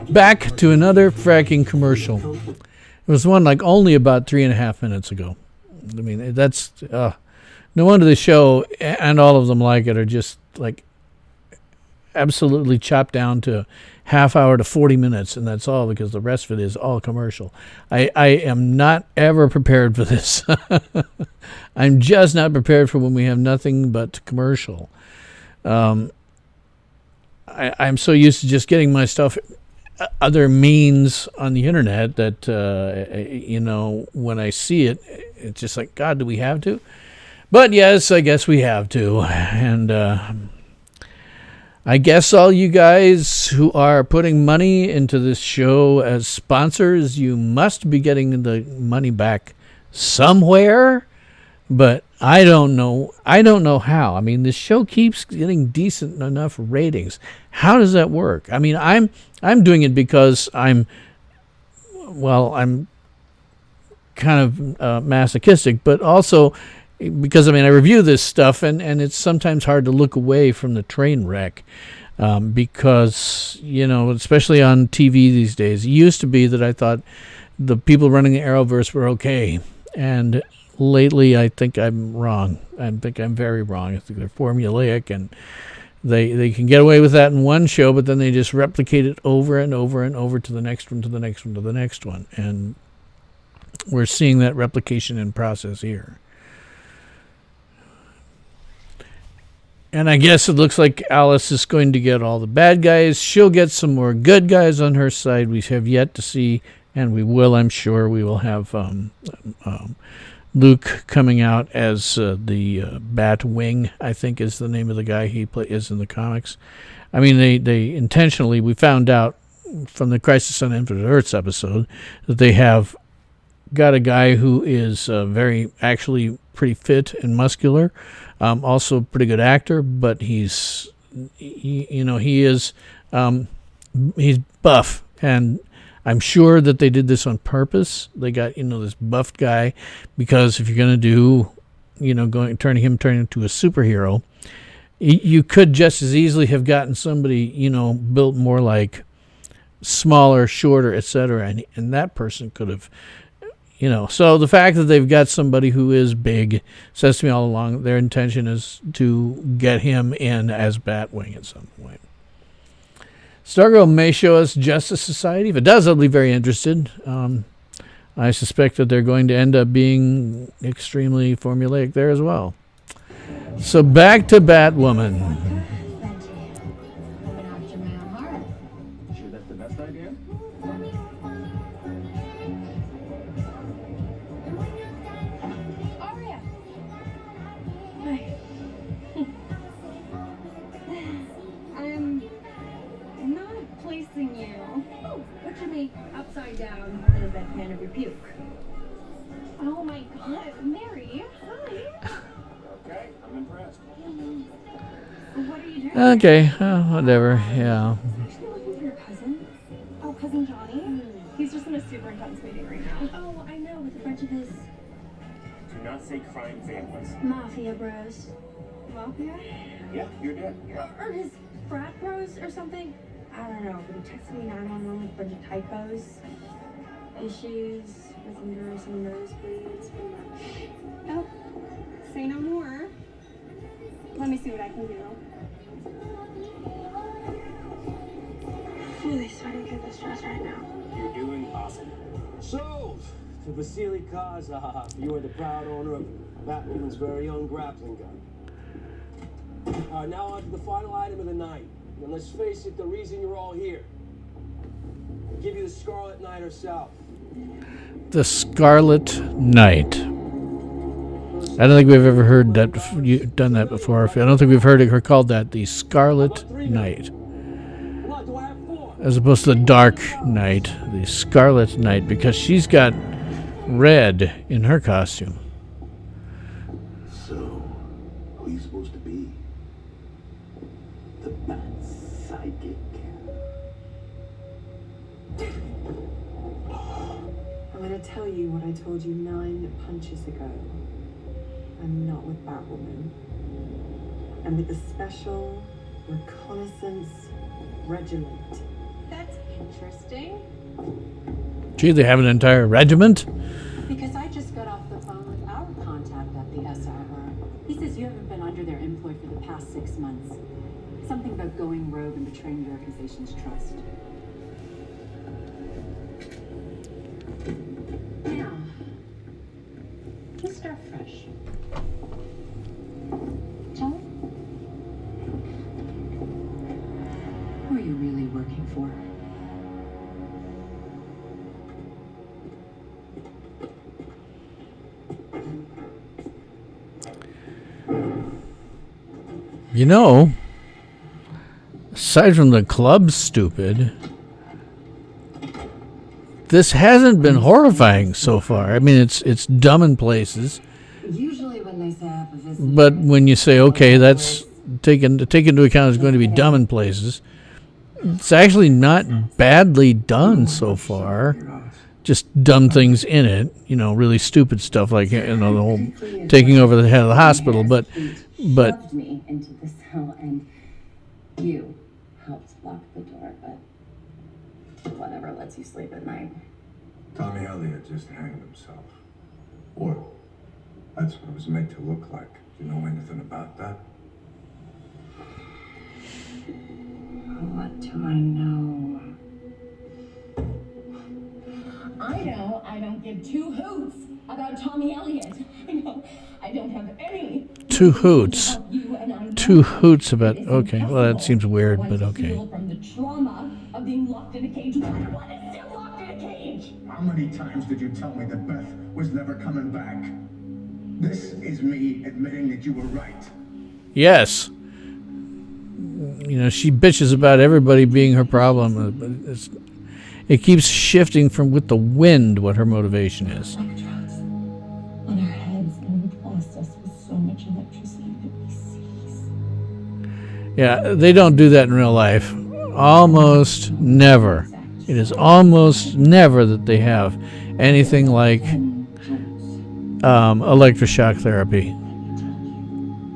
Back to another fracking commercial. It was one like only about 3.5 minutes ago. I mean, that's no wonder the show and all of them like it are just like absolutely chopped down to half hour to 40 minutes, and that's all because the rest of it is all commercial. I am not ever prepared for this. I'm just not prepared for when we have nothing but commercial. I'm so used to just getting my stuff other means on the internet that when I see it, it's just like, God, do we have to? But yes, I guess we have to. And I guess all you guys who are putting money into this show as sponsors, you must be getting the money back somewhere. But I don't know how. I mean, this show keeps getting decent enough ratings. How does that work? I mean, I'm doing it because I'm kind of masochistic, but also because, I mean, I review this stuff, and it's sometimes hard to look away from the train wreck because, especially on TV these days, it used to be that I thought the people running the Arrowverse were okay, and lately I think I'm wrong. I think I'm very wrong. I think they're formulaic, and they can get away with that in one show, but then they just replicate it over and over and over to the next one, to the next one, to the next one, and we're seeing that replication in process here. And I guess it looks like Alice is going to get all the bad guys. She'll get some more good guys on her side. We have yet to see, and we will, I'm sure, we will have Luke coming out as the Batwing, I think is the name of the guy he is in the comics. I mean, they intentionally, we found out from the Crisis on Infinite Earths episode that they have got a guy who is actually pretty fit and muscular, also a pretty good actor, but he's buff, and I'm sure that they did this on purpose. They got, this buffed guy, because if you're going to do, turning him into a superhero, you could just as easily have gotten somebody, built more like smaller, shorter, etc., and that person could have, So the fact that they've got somebody who is big says to me all along their intention is to get him in as Batwing at some point. Stargirl may show us Justice Society. If it does, I'll be very interested. I suspect that they're going to end up being extremely formulaic there as well. So back to Batwoman. Sure that's the best idea? end of your puke. Oh my god, Mary, hi. Okay, I'm impressed. What are you doing? Okay, whatever. Yeah. Actually looking for your cousin. Oh, cousin Johnny? He's just in a super intense meeting right now. Oh, I know, with a bunch of his Do not say crime families. mafia bros. Mafia? Yeah, you're dead. Yeah. Or his frat bros or something. I don't know, but he texted me 911 with a bunch of typos. Issues with embarrassing nosebleeds. Oh, say no more. Let me see what I can do. Really starting to get this stress right now. You're doing awesome. Sold to Vasily Kazov. You are the proud owner of Batwoman's very own grappling gun. Now on to the final item of the night. And let's face it, the reason you're all here. I'll give you the Scarlet Knight herself. The Scarlet Knight. I don't think we've ever heard that. You've done that before. I don't think we've heard her called that, the Scarlet Knight, as opposed to the Dark Knight, the Scarlet Knight, because she's got red in her costume. So, who are you supposed to be? The Bat Psychic. I'm going to tell you what I told you 9 punches ago. I'm not with Batwoman. I'm with the Special Reconnaissance Regiment. That's interesting. Gee, they have an entire regiment? Because I just got off the phone with our contact at the SRR. He says you haven't been under their employ for the past 6 months. Something about going rogue and betraying the organization's trust. Now, let's start fresh. Shall we? Who are you really working for? You know, aside from the club stupid, this hasn't been horrifying so far. I mean, it's dumb in places. Usually when they say I have a visit, But when you say, okay, that's take into account it's going to be dumb in places, it's actually not badly done so far. Just dumb things in it, really stupid stuff like, the whole taking over the head of the hospital. But shoved me into the cell, and you helped lock the door, but whatever lets you sleep at night. Tommy Elliott just hanged himself. Or, that's what it was made to look like. Do you know anything about that? What do I know? I know I don't give 2 hoots about Tommy Elliott. I know I don't have any. 2 hoots. 2 hoots about, okay, well, that seems weird, but okay. From the trauma of being locked in a cage. What is still locked in a cage? How many times did you tell me that Beth was never coming back? This is me admitting that you were right. Yes. She bitches about everybody being her problem. But it keeps shifting from with the wind what her motivation is. Like drugs on our heads and blast us with so much electricity that we seize. Yeah, they don't do that in real life. Almost never. It is almost never that they have anything like electroshock therapy.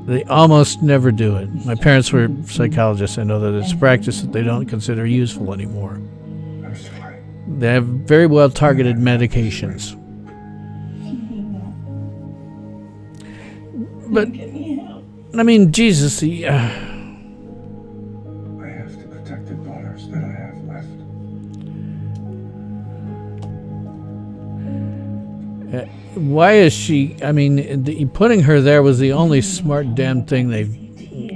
They almost never do it. My parents were psychologists. I know that it's a practice that they don't consider useful anymore. I'm sorry. They have very well targeted medications. But, I mean, Jesus, I have to protect the daughters that I have left. why is she, I mean, putting her there was the only smart damn thing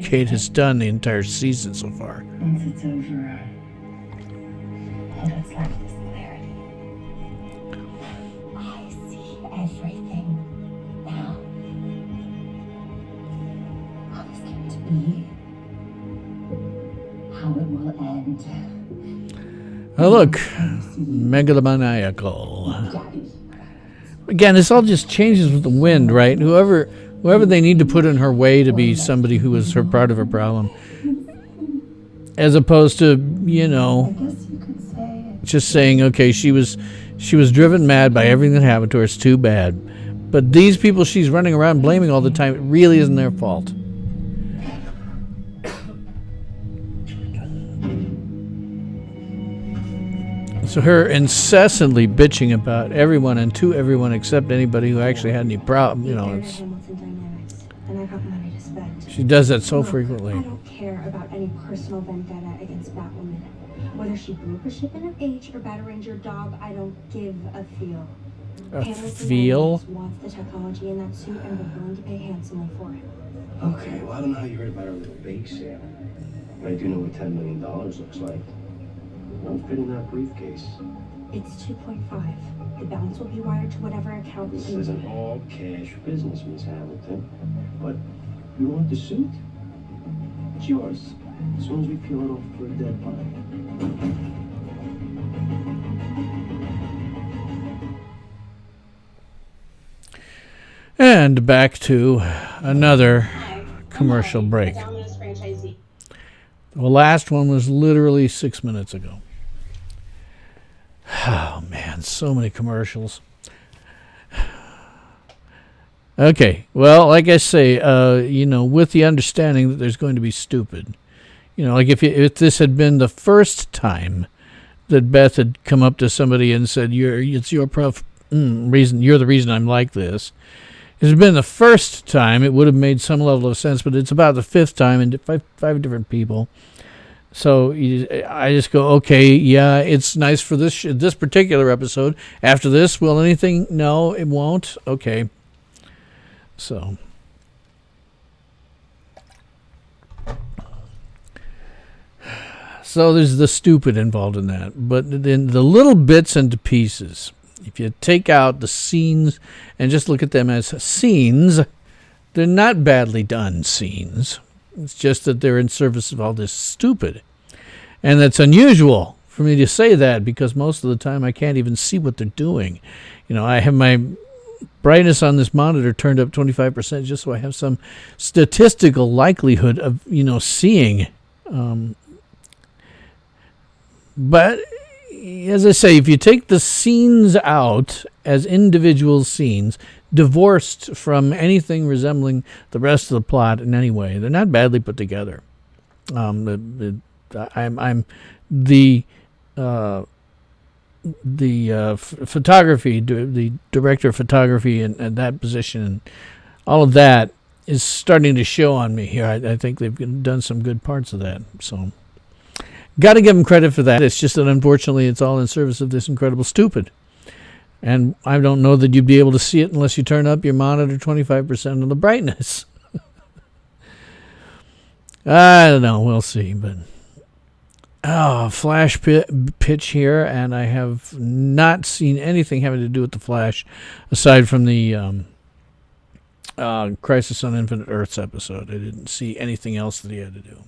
Kate has done the entire season so far. Once it's over, all that's left is clarity. I see everything now. How this came to be. How it will end. Oh, look. megalomaniacal. Again, this all just changes with the wind, right? Whoever they need to put in her way to be somebody who is her part of her problem, as opposed to, just saying, okay, she was driven mad by everything that happened to her. It's too bad. But these people she's running around blaming all the time, it really isn't their fault. So her incessantly bitching about everyone and to everyone except anybody who actually had any problem, it's... And I got money to spend. She does that so frequently. I don't care about any personal vendetta against Batwoman. Whether she blew up a ship in her age or battering your dog, I don't give a feel. Feel? Wants the technology in that suit and we're willing to pay handsomely for it. Okay, well, I don't know how you heard about our little bake sale. But I do know what $10 million looks like. Won't fit in that briefcase. It's 2.5. The balance will be wired to whatever account. This is an all-cash business, Miss Hamilton. But you want the suit? It's yours. As soon as we peel it off for a dead body. And back to another commercial break. The last one was literally 6 minutes ago. Oh, man, so many commercials. Okay, well, like I say, with the understanding that there's going to be stupid. Like if this had been the first time that Beth had come up to somebody and said, it's your reason, you're the reason I'm like this. If it had been the first time, it would have made some level of sense, but it's about the fifth time and five different people. So I just go, okay, yeah, it's nice for this particular episode. After this, will anything? No, it won't. Okay. So there's the stupid involved in that. But in the little bits and pieces, if you take out the scenes and just look at them as scenes, they're not badly done scenes. It's just that they're in service of all this stupid. And that's unusual for me to say that because most of the time I can't even see what they're doing. I have my brightness on this monitor turned up 25% just so I have some statistical likelihood of, seeing. But as I say, if you take the scenes out as individual scenes, divorced from anything resembling the rest of the plot in any way, they're not badly put together. I'm the photography, the director of photography, and that position, and all of that is starting to show on me here. I think they've done some good parts of that. So, got to give them credit for that. It's just that unfortunately, it's all in service of this incredible stupid. And I don't know that you'd be able to see it unless you turn up your monitor 25% of the brightness. I don't know. We'll see. But Flash pitch here, and I have not seen anything having to do with the Flash aside from the Crisis on Infinite Earths episode. I didn't see anything else that he had to do.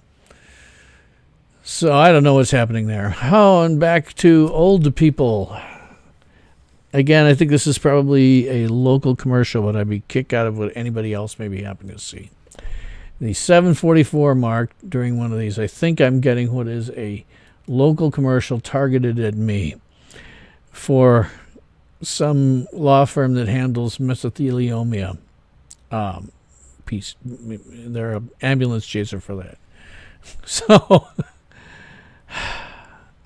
So I don't know what's happening there. Oh, and back to old people. Again, I think this is probably a local commercial, but I'd be kicked out of what anybody else may be happening to see. The 7:44 mark during one of these, I think I'm getting what is a local commercial targeted at me for some law firm that handles mesothelioma piece. They're an ambulance chaser for that. So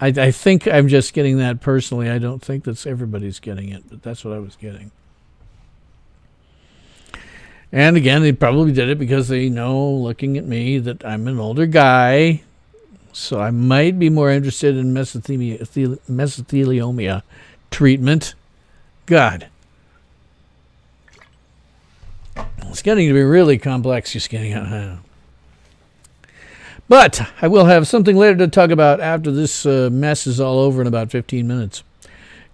I think I'm just getting that personally. I don't think that's everybody's getting it, but that's what I was getting. And again, they probably did it because they know, looking at me, that I'm an older guy. So I might be more interested in mesothelioma treatment. God. It's getting to be really complex, just getting out. But I will have something later to talk about after this mess is all over in about 15 minutes.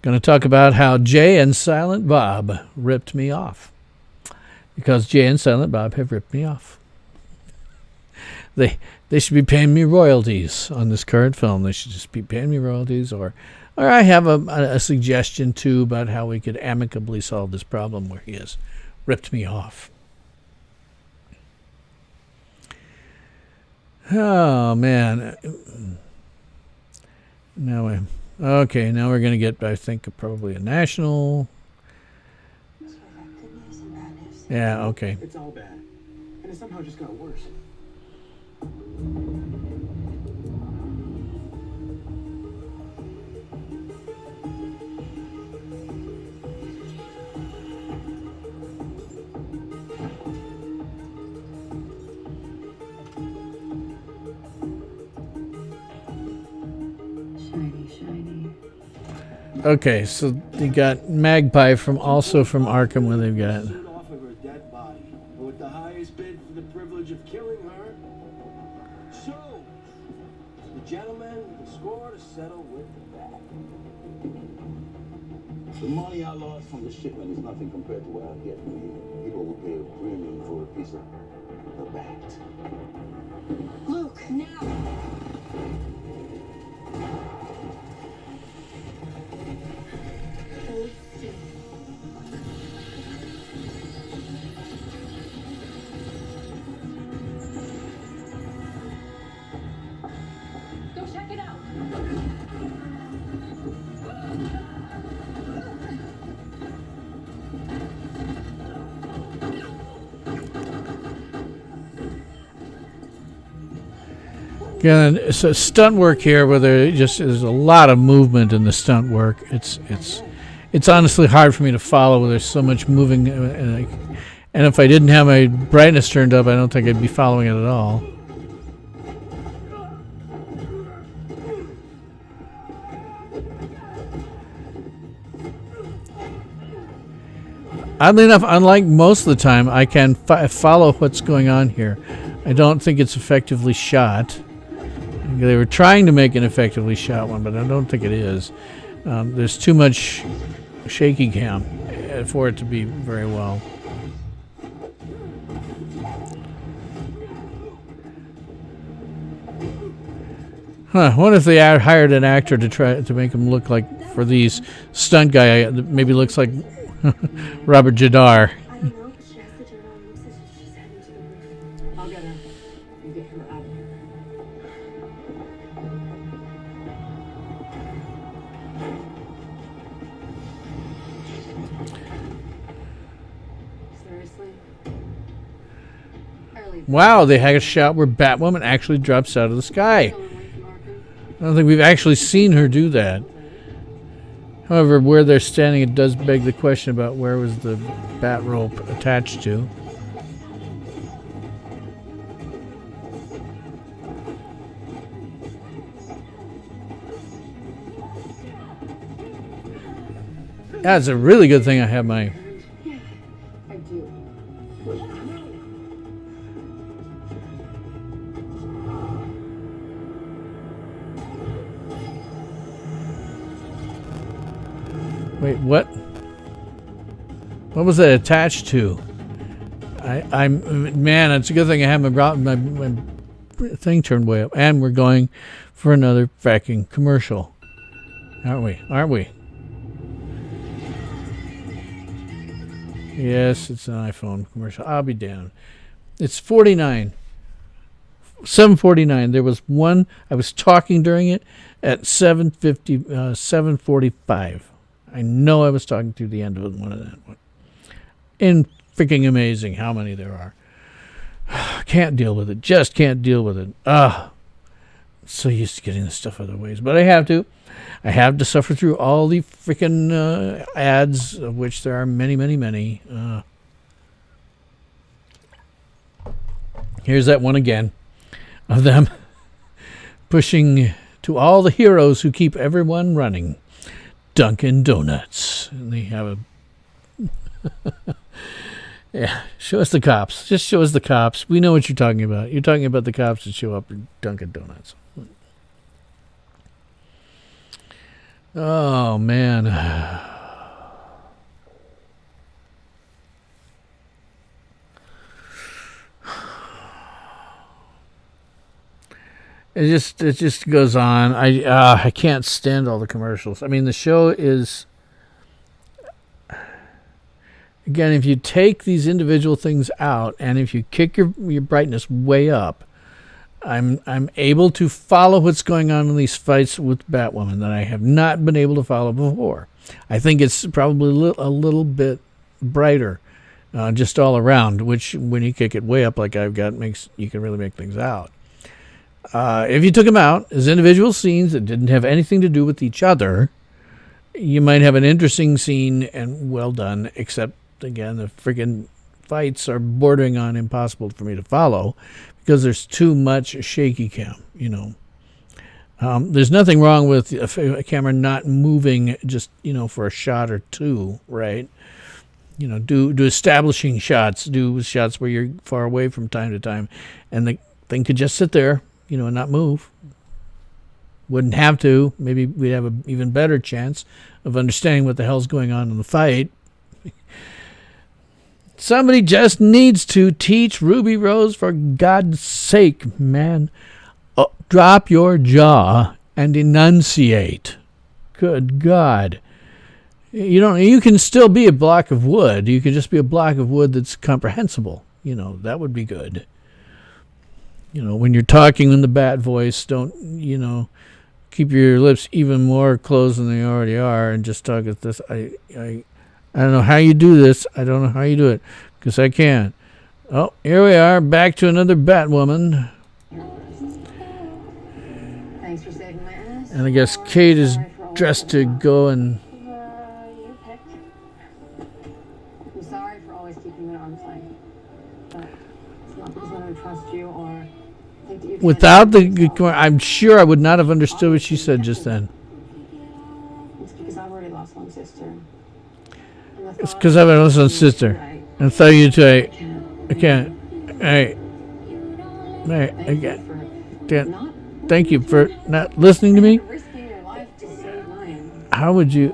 Going to talk about how Jay and Silent Bob ripped me off. Because Jay and Silent Bob have ripped me off. They should be paying me royalties on this current film. They should just be paying me royalties, or Or I have a suggestion, too, about how we could amicably solve this problem where he has ripped me off. Oh, man. Now we're going to get, I think, probably a national. Yeah, okay. It's all bad. And it somehow just got worse. Shiny. Okay, so they got Magpie from Arkham, where they've got. Off of her dead body, with the highest bid for the privilege of killing her. So, the gentleman, the score to settle with the bat. The money I lost from the shipment is nothing compared to what I'll get from you. People will pay a premium for a piece of the bat. Luke, now! Go check it out. Again, it's a stunt work here where there's a lot of movement in the stunt work. It's honestly hard for me to follow. There's so much moving, and if I didn't have my brightness turned up, I don't think I'd be following it at all. Oddly enough, unlike most of the time, I can follow what's going on here. I don't think it's effectively shot. They were trying to make an effectively shot one, but I don't think it is. There's too much shaky cam for it to be very well. What if they hired an actor to try to make him look like, for these stunt guy, maybe looks like Robert Jadar. I don't know, but she has the journal and looks as if she's heading to the roof. I'll get her and get her out of here. Seriously? Wow, they had a shot where Batwoman actually drops out of the sky. I don't think we've actually seen her do that. However, where they're standing, it does beg the question about where was the bat rope attached to. Yeah, it's a really good thing I have my... I do. Wait, what? What was that attached to? Man, it's a good thing I have my thing turned way up. And we're going for another fucking commercial. Aren't we? Aren't we? Yes, it's an iPhone commercial. I'll be damned. It's 49. 7:49. There was one. I was talking during it at 7:45. I know I was talking through the end of one of that one. And freaking amazing how many there are. Can't deal with it. Just can't deal with it. So used to getting this stuff other ways. But I have to. I have to suffer through all the freaking ads, of which there are many, many, many. Here's that one again of them pushing to all the heroes who keep everyone running. Dunkin' Donuts. And they have a... Yeah, show us the cops. Just show us the cops. We know what you're talking about. You're talking about the cops that show up at Dunkin' Donuts. Oh, man. it just goes on. I can't stand all the commercials. I mean, the show is, again, if you take these individual things out and if you kick your brightness way up, I'm able to follow what's going on in these fights with Batwoman that I have not been able to follow before. I think it's probably a little bit brighter, just all around, which when you kick it way up like I've got, you can really make things out. If you took them out as individual scenes that didn't have anything to do with each other, you might have an interesting scene and well done, except, again, the friggin' fights are bordering on impossible for me to follow because there's too much shaky cam, you know. There's nothing wrong with a camera not moving just, you know, for a shot or two, right? You know, do establishing shots, do shots where you're far away from time to time, and the thing could just sit there, you know, and not move. Wouldn't have to. Maybe we'd have an even better chance of understanding what the hell's going on in the fight. Somebody just needs to teach Ruby Rose, for God's sake, man. Drop your jaw and enunciate. Good God. You can still be a block of wood. You can just be a block of wood that's comprehensible. You know, that would be good. You know, when you're talking in the bat voice, don't, you know, keep your lips even more closed than they already are and just talk at this. I don't know how you do this. I don't know how you do it, because I can't. Oh, here we are, back to another Batwoman. Thanks for saving my ass. And I guess Kate is dressed to go and... You pick. I'm sorry for always keeping you at arm's length. But it's not because I don't trust you or think that you Without the... I'm sure I would not have understood what she said just then. It's because I've already lost one sister. It's because I've lost one sister. And so you say, I can't. Hey, again. Thank you for not listening to me. How would you...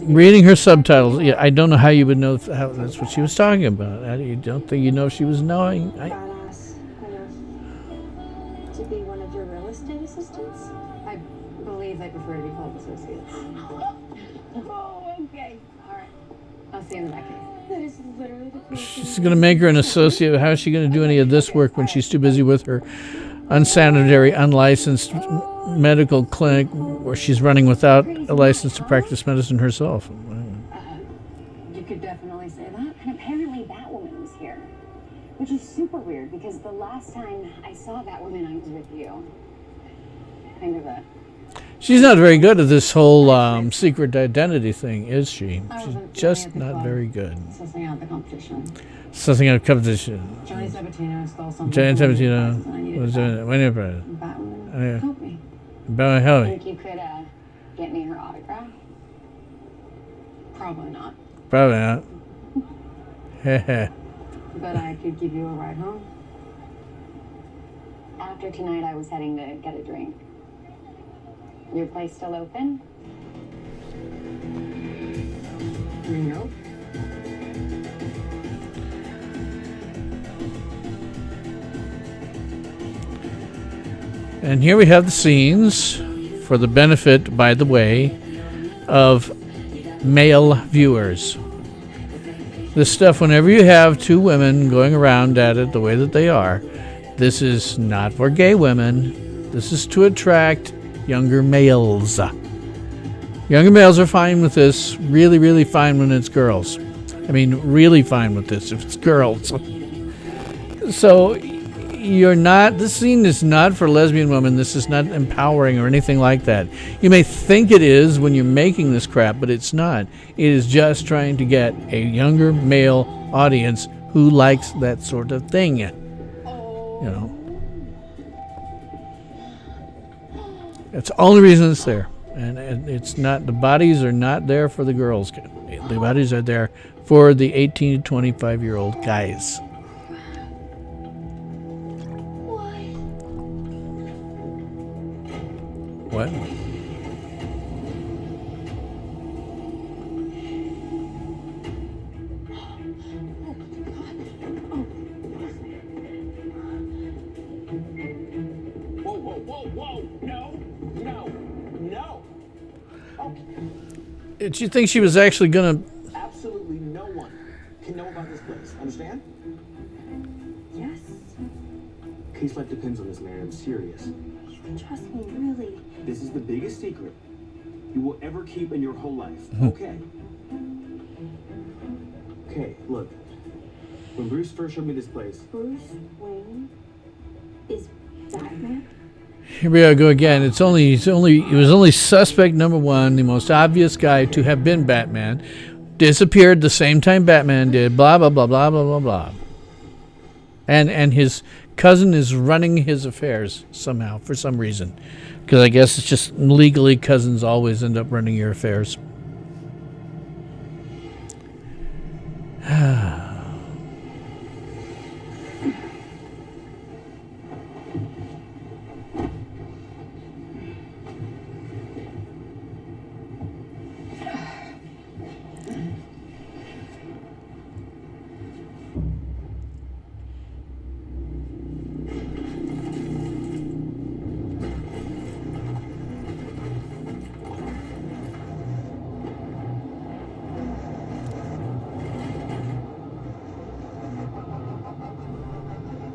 Reading her subtitles, yeah, I don't know how you would know how that's what she was talking about. You don't think you know she was knowing? Badass enough to be one of your real estate assistants? I believe they prefer to be called associates. Oh, okay. All right. I'll see you in the back case. That is literally the coolest thing. She's going to make her an associate. How is she going to do any of this work when she's too busy with her unsanitary, unlicensed medical clinic where she's running without a license to practice medicine herself? You could definitely say that. And apparently Batwoman was here, which is super weird because the last time I saw Batwoman, I was with you. Kind of a... She's not very good at this whole secret identity thing, is she? She's just not very good. Sussing out the competition. Sussing out competition. Johnny Sabatino stole something. Johnny Sabatino was doing it. Batwoman, help me. Batwoman, help me. Think you could get me her autograph? Probably not. Probably not. But I could give you a ride home. After tonight, I was heading to get a drink. Your place still open? Nope. And here we have the scenes for the benefit, by the way, of male viewers. This stuff, whenever you have two women going around at it the way that they are, this is not for gay women. This is to attract younger males. Younger males are fine with this. Really, really fine when it's girls. I mean, really fine with this if it's girls. So, this scene is not for lesbian women. This is not empowering or anything like that. You may think it is when you're making this crap, but it's not. It is just trying to get a younger male audience who likes that sort of thing. You know. It's the only reason it's there. And it's not, the bodies are not there for the girls. The bodies are there for the 18 to 25-year-old guys. What? Whoa, Did you think she was actually gonna? Absolutely no one can know about this place. Understand? Yes. Case life depends on this, Mary. I'm serious. You can trust me, really. This is the biggest secret you will ever keep in your whole life. Okay. Okay, look. When Bruce first showed me this place, Bruce Wayne is Batman? Here we go again. It was only suspect number one, the most obvious guy to have been Batman, disappeared the same time Batman did. Blah blah blah blah blah blah blah. And his cousin is running his affairs somehow for some reason, because I guess it's just legally cousins always end up running your affairs.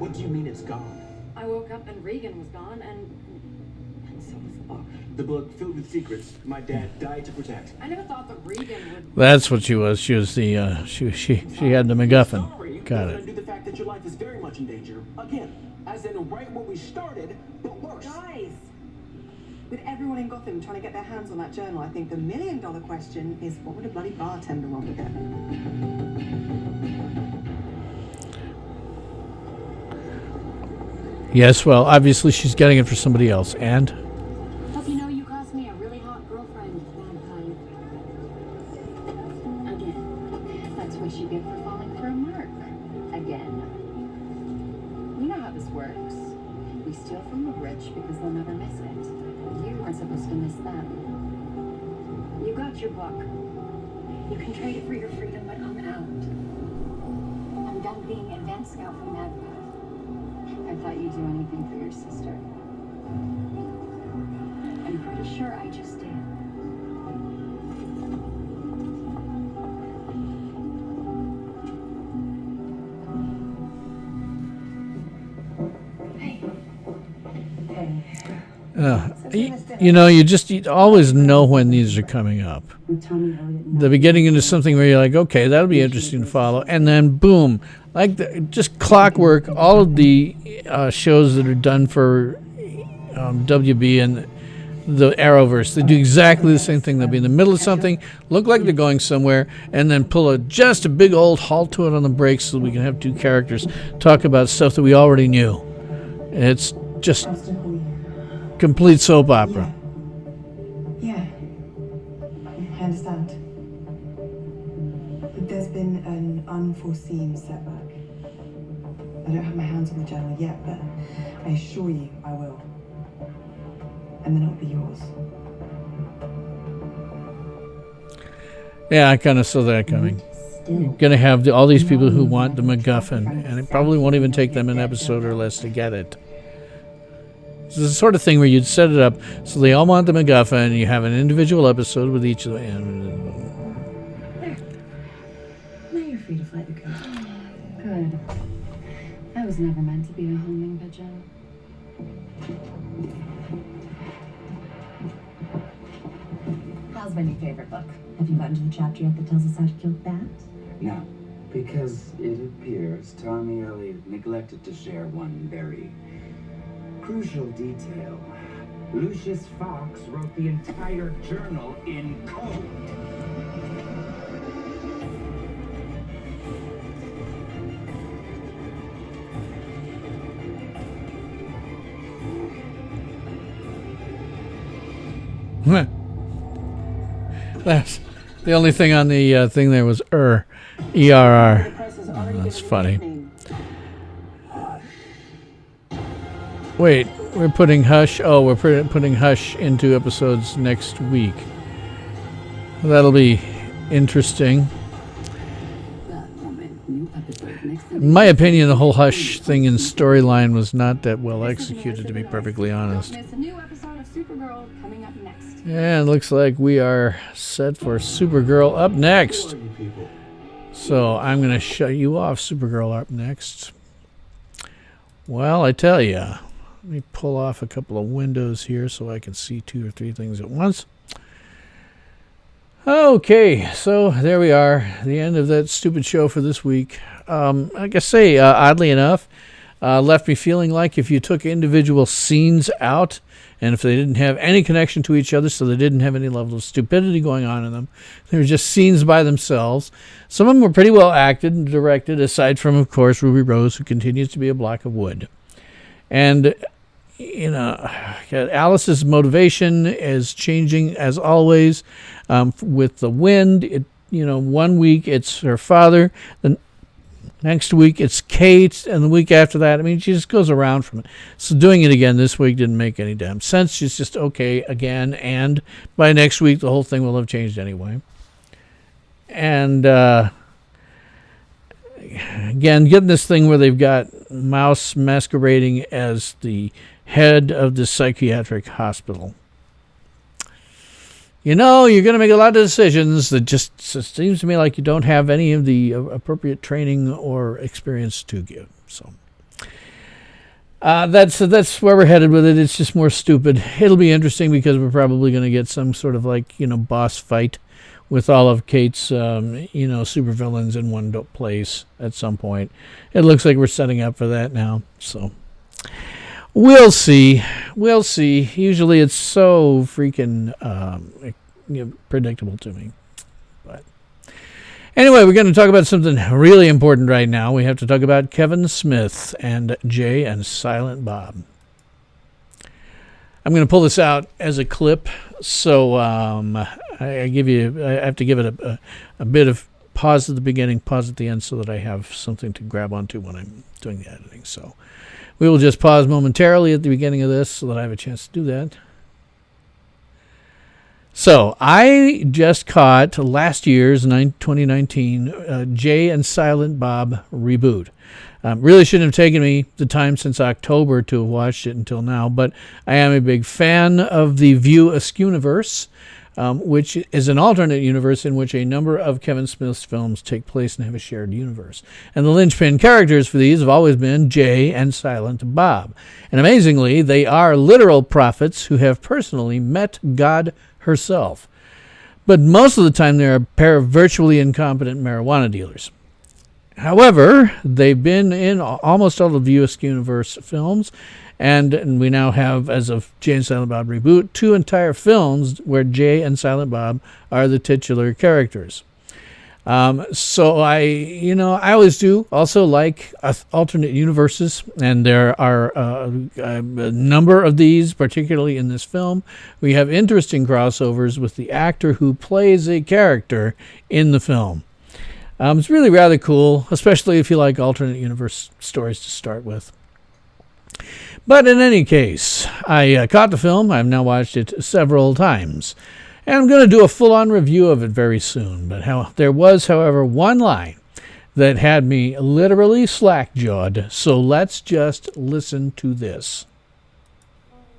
what do you mean it's gone? I woke up and Regan was gone, and so was the book. The book filled with secrets my dad died to protect. I never thought that Regan would... That's what she was. She was the she had the MacGuffin. Got it. Do the fact that your life is very much in danger again, as in right where we started, but worse. Guys, with everyone in Gotham trying to get their hands on that journal, I think the million-dollar question is, what would a bloody bartender want with it? Yes, well, obviously she's getting it for somebody else, and Hope you know you cost me a really hot girlfriend, vampire. Again. That's what you get for falling for a mark. Again. You know how this works. We steal from the rich because they'll never miss it. You weren't supposed to miss them. You got your book. You can trade it for your freedom, but I'm out. I'm done being advance scout for Mad. I thought you'd do anything for your sister. I'm pretty sure I just did. you know, you always know when these are coming up. The beginning into something where you're like, okay, that'll be interesting to follow, and then boom, like just clockwork. All of the shows that are done for WB and the Arrowverse, they do exactly the same thing. They'll be in the middle of something, look like they're going somewhere, and then pull just a big old halt to it on the brakes so we can have two characters talk about stuff that we already knew. And it's just complete soap opera. Yeah, I understand. But there's been an unforeseen setback. I don't have my hands on the journal yet, but I assure you I will. And then it'll be yours. Yeah, I kind of saw that coming. You're going to have all these people who want the MacGuffin, and it probably won't even take them an episode or less to get it. It's the sort of thing where you'd set it up so they all want the MacGuffin, and you have an individual episode with each of them. There. Now you're free to fly the coop. Good. I was never meant to be a homing pigeon. How's my new favorite book? Have you gotten to the chapter yet that tells us how to kill the bat? No, because it appears Tommy Elliot neglected to share one very crucial detail. Lucius Fox wrote the entire journal in code. That's the only thing on the thing there was E-R-R. That's funny. Wait, we're putting Hush. Oh, we're putting Hush into episodes next week. That'll be interesting. In my opinion, the whole Hush thing and storyline was not that well executed, to be perfectly honest. Don't miss a new episode of Supergirl coming up next. And looks like we are set for Supergirl up next. So I'm going to shut you off, Supergirl up next. Well, I tell you, let me pull off a couple of windows here so I can see 2 or 3 things at once. Okay, so there we are, the end of that stupid show for this week. Like I say, oddly enough, left me feeling like if you took individual scenes out, and if they didn't have any connection to each other, so they didn't have any level of stupidity going on in them, they were just scenes by themselves. Some of them were pretty well acted and directed, aside from, of course, Ruby Rose, who continues to be a block of wood. And, you know, Alice's motivation is changing as always. With the wind, one week it's her father, the next week it's Kate, and the week after that, I mean, she just goes around from it. So doing it again this week didn't make any damn sense. She's just okay again, and by next week the whole thing will have changed anyway. And again, getting this thing where they've got Mouse masquerading as the head of the psychiatric hospital. You're going to make a lot of decisions that just seems to me like you don't have any of the appropriate training or experience to give. So that's where we're headed with it. It's just more stupid. It'll be interesting because we're probably going to get some sort of boss fight with all of Kate's supervillains in one place at some point. It looks like we're setting up for that now. So we'll see. Usually it's so freaking predictable to me. But anyway, we're going to talk about something really important right now. We have to talk about Kevin Smith and Jay and Silent Bob. I'm going to pull this out as a clip, so I have to give it a bit of pause at the beginning, pause at the end, so that I have something to grab onto when I'm doing the editing. So we will just pause momentarily at the beginning of this so that I have a chance to do that. So I just caught last year's 2019 Jay and Silent Bob reboot. Really shouldn't have taken me the time since October to have watched it until now, but I am a big fan of the View Askewniverse, which is an alternate universe in which a number of Kevin Smith's films take place and have a shared universe. And the linchpin characters for these have always been Jay and Silent Bob. And amazingly, they are literal prophets who have personally met God herself. But most of the time, they're a pair of virtually incompetent marijuana dealers. However, they've been in almost all of the View Askewniverse films, and we now have, as of Jay and Silent Bob Reboot, 2 entire films where Jay and Silent Bob are the titular characters. So I always do also like alternate universes, and there are a number of these, particularly in this film. We have interesting crossovers with the actor who plays a character in the film. It's really rather cool, especially if you like alternate universe stories to start with. But in any case, I caught the film. I've now watched it several times. And I'm going to do a full-on review of it very soon. But there was, however, one line that had me literally slack-jawed. So let's just listen to this.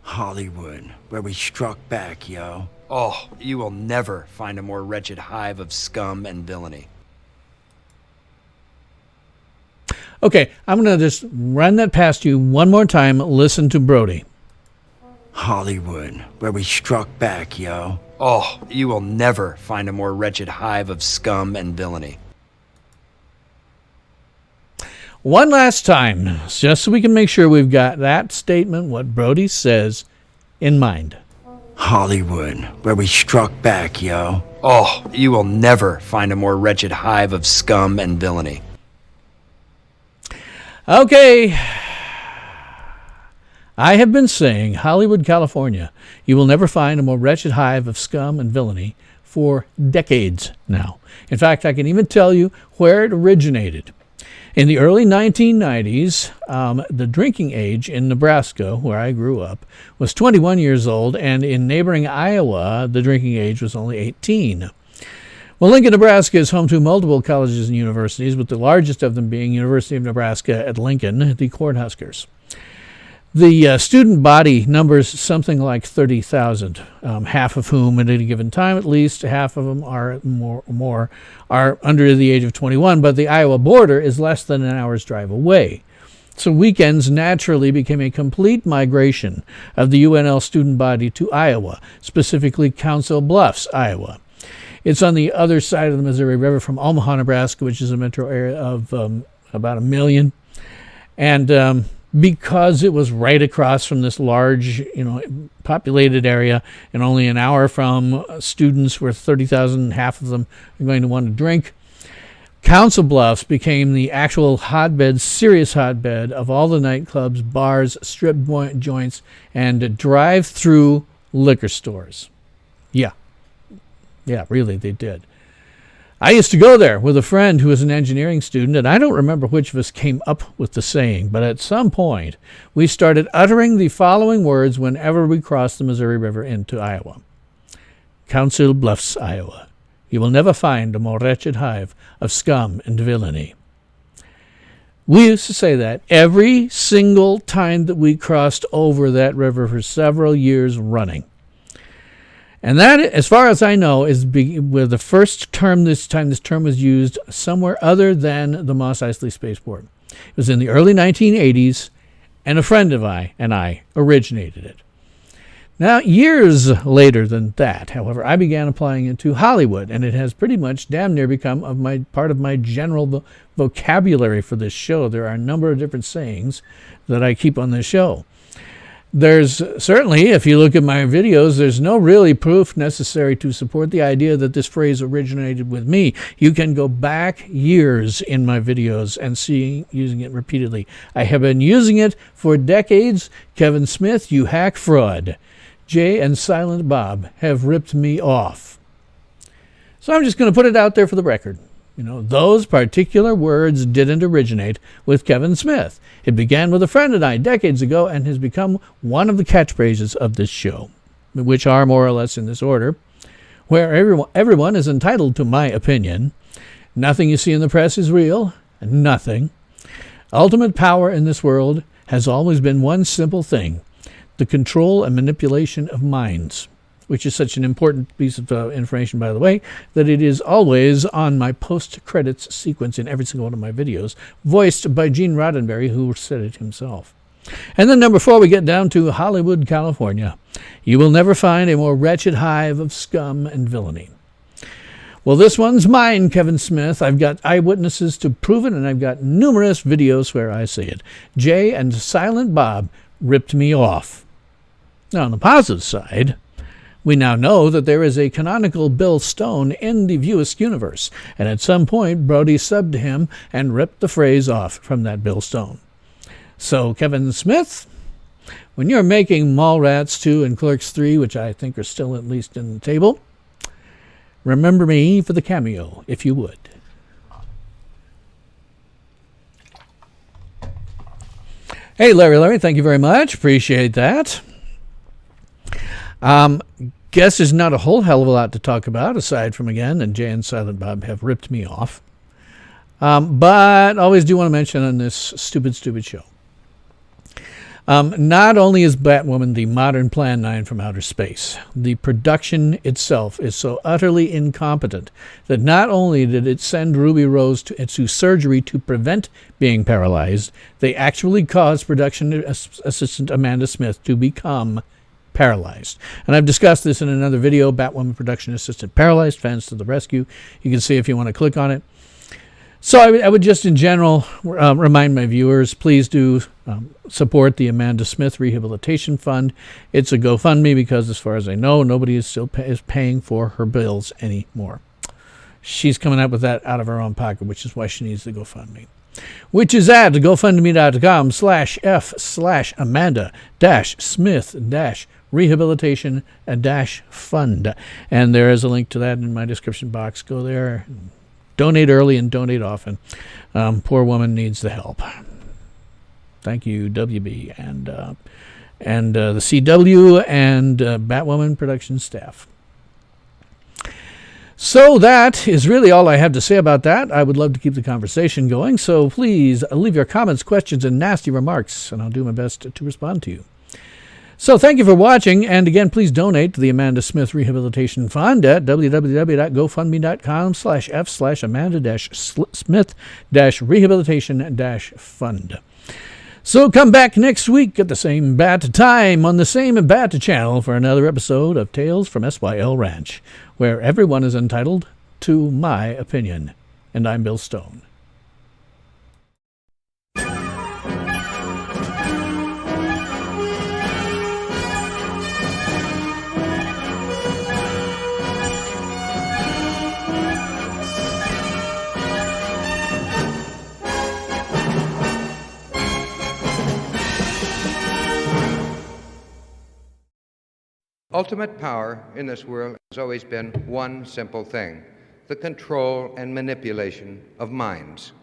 Hollywood, where we struck back, yo. Oh, you will never find a more wretched hive of scum and villainy. Okay, I'm going to just run that past you one more time. Listen to Brody. Hollywood, where we struck back, yo. Oh, you will never find a more wretched hive of scum and villainy. One last time, just so we can make sure we've got that statement, what Brody says, in mind. Hollywood, where we struck back, yo. Oh, you will never find a more wretched hive of scum and villainy. Okay, I have been saying Hollywood, California, you will never find a more wretched hive of scum and villainy for decades now. In fact, I can even tell you where it originated. In the early 1990s, the drinking age in Nebraska, where I grew up, was 21 years old, and in neighboring Iowa, the drinking age was only 18. Well, Lincoln, Nebraska is home to multiple colleges and universities, with the largest of them being University of Nebraska at Lincoln, the Cornhuskers. The student body numbers something like 30,000, half of whom at any given time, at least half of them are more are under the age of 21, but the Iowa border is less than an hour's drive away. So weekends naturally became a complete migration of the UNL student body to Iowa, specifically Council Bluffs, Iowa. It's on the other side of the Missouri River from Omaha, Nebraska, which is a metro area of about 1 million. And because it was right across from this large, populated area and only an hour from students where 30,000, half of them are going to want to drink, Council Bluffs became the actual hotbed, serious hotbed of all the nightclubs, bars, strip joints, and drive-through liquor stores. Yeah, really, they did. I used to go there with a friend who was an engineering student, and I don't remember which of us came up with the saying, but at some point we started uttering the following words whenever we crossed the Missouri River into Iowa. Council Bluffs, Iowa. You will never find a more wretched hive of scum and villainy. We used to say that every single time that we crossed over that river for several years running. And that, as far as I know, is with the first term this term was used somewhere other than the Mos Eisley Spaceport. It was in the early 1980s, and a friend of I originated it. Now, years later than that, however, I began applying it to Hollywood, and it has pretty much damn near become part of my general vocabulary for this show. There are a number of different sayings that I keep on this show. There's certainly, if you look at my videos, there's no really proof necessary to support the idea that this phrase originated with me. You can go back years in my videos and see using it repeatedly. I have been using it for decades. Kevin Smith, you hack fraud. Jay and Silent Bob have ripped me off. So I'm just going to put it out there for the record. Those particular words didn't originate with Kevin Smith. It began with a friend and I decades ago and has become one of the catchphrases of this show, which are more or less in this order, where everyone is entitled to my opinion. Nothing you see in the press is real. Nothing. Ultimate power in this world has always been one simple thing: the control and manipulation of minds, which is such an important piece of information, by the way, that it is always on my post-credits sequence in every single one of my videos, voiced by Gene Roddenberry, who said it himself. And then number 4, we get down to Hollywood, California. You will never find a more wretched hive of scum and villainy. Well, this one's mine, Kevin Smith. I've got eyewitnesses to prove it, and I've got numerous videos where I say it. Jay and Silent Bob ripped me off. Now, on the positive side, we now know that there is a canonical Bill Stone in the Viewist universe, and at some point Brody subbed to him and ripped the phrase off from that Bill Stone. So, Kevin Smith, when you're making Mallrats 2 and Clerks 3, which I think are still at least in the table, remember me for the cameo, if you would. Hey, Larry, thank you very much. Appreciate that. Guess there's not a whole hell of a lot to talk about, aside from, again, and Jay and Silent Bob have ripped me off. But always do want to mention on this stupid show. Not only is Batwoman the modern Plan 9 from outer space, the production itself is so utterly incompetent that not only did it send Ruby Rose to surgery to prevent being paralyzed, they actually caused production assistant Amanda Smith to become paralyzed. And I've discussed this in another video, Batwoman production assistant paralyzed, fans to the rescue. You can see if you want to click on it. So I would just in general remind my viewers, please do support the Amanda Smith Rehabilitation Fund. It's a GoFundMe because, as far as I know, nobody is paying for her bills anymore. She's coming up with that out of her own pocket, which is why she needs the GoFundMe, which is at gofundme.com/F/Amanda-Smith-Rehabilitation-Fund. And there is a link to that in my description box. Go there, donate early and donate often. Poor woman needs the help. Thank you, WB and the CW and Batwoman production staff. So that is really all I have to say about that. I would love to keep the conversation going, so please leave your comments, questions, and nasty remarks, and I'll do my best to respond to you. So thank you for watching, and again, please donate to the Amanda Smith Rehabilitation Fund at www.gofundme.com/F/Amanda-Smith-Rehabilitation-Fund. So come back next week at the same bat time on the same bat channel for another episode of Tales from SYL Ranch, where everyone is entitled to my opinion. And I'm Bill Stone. Ultimate power in this world has always been one simple thing: the control and manipulation of minds.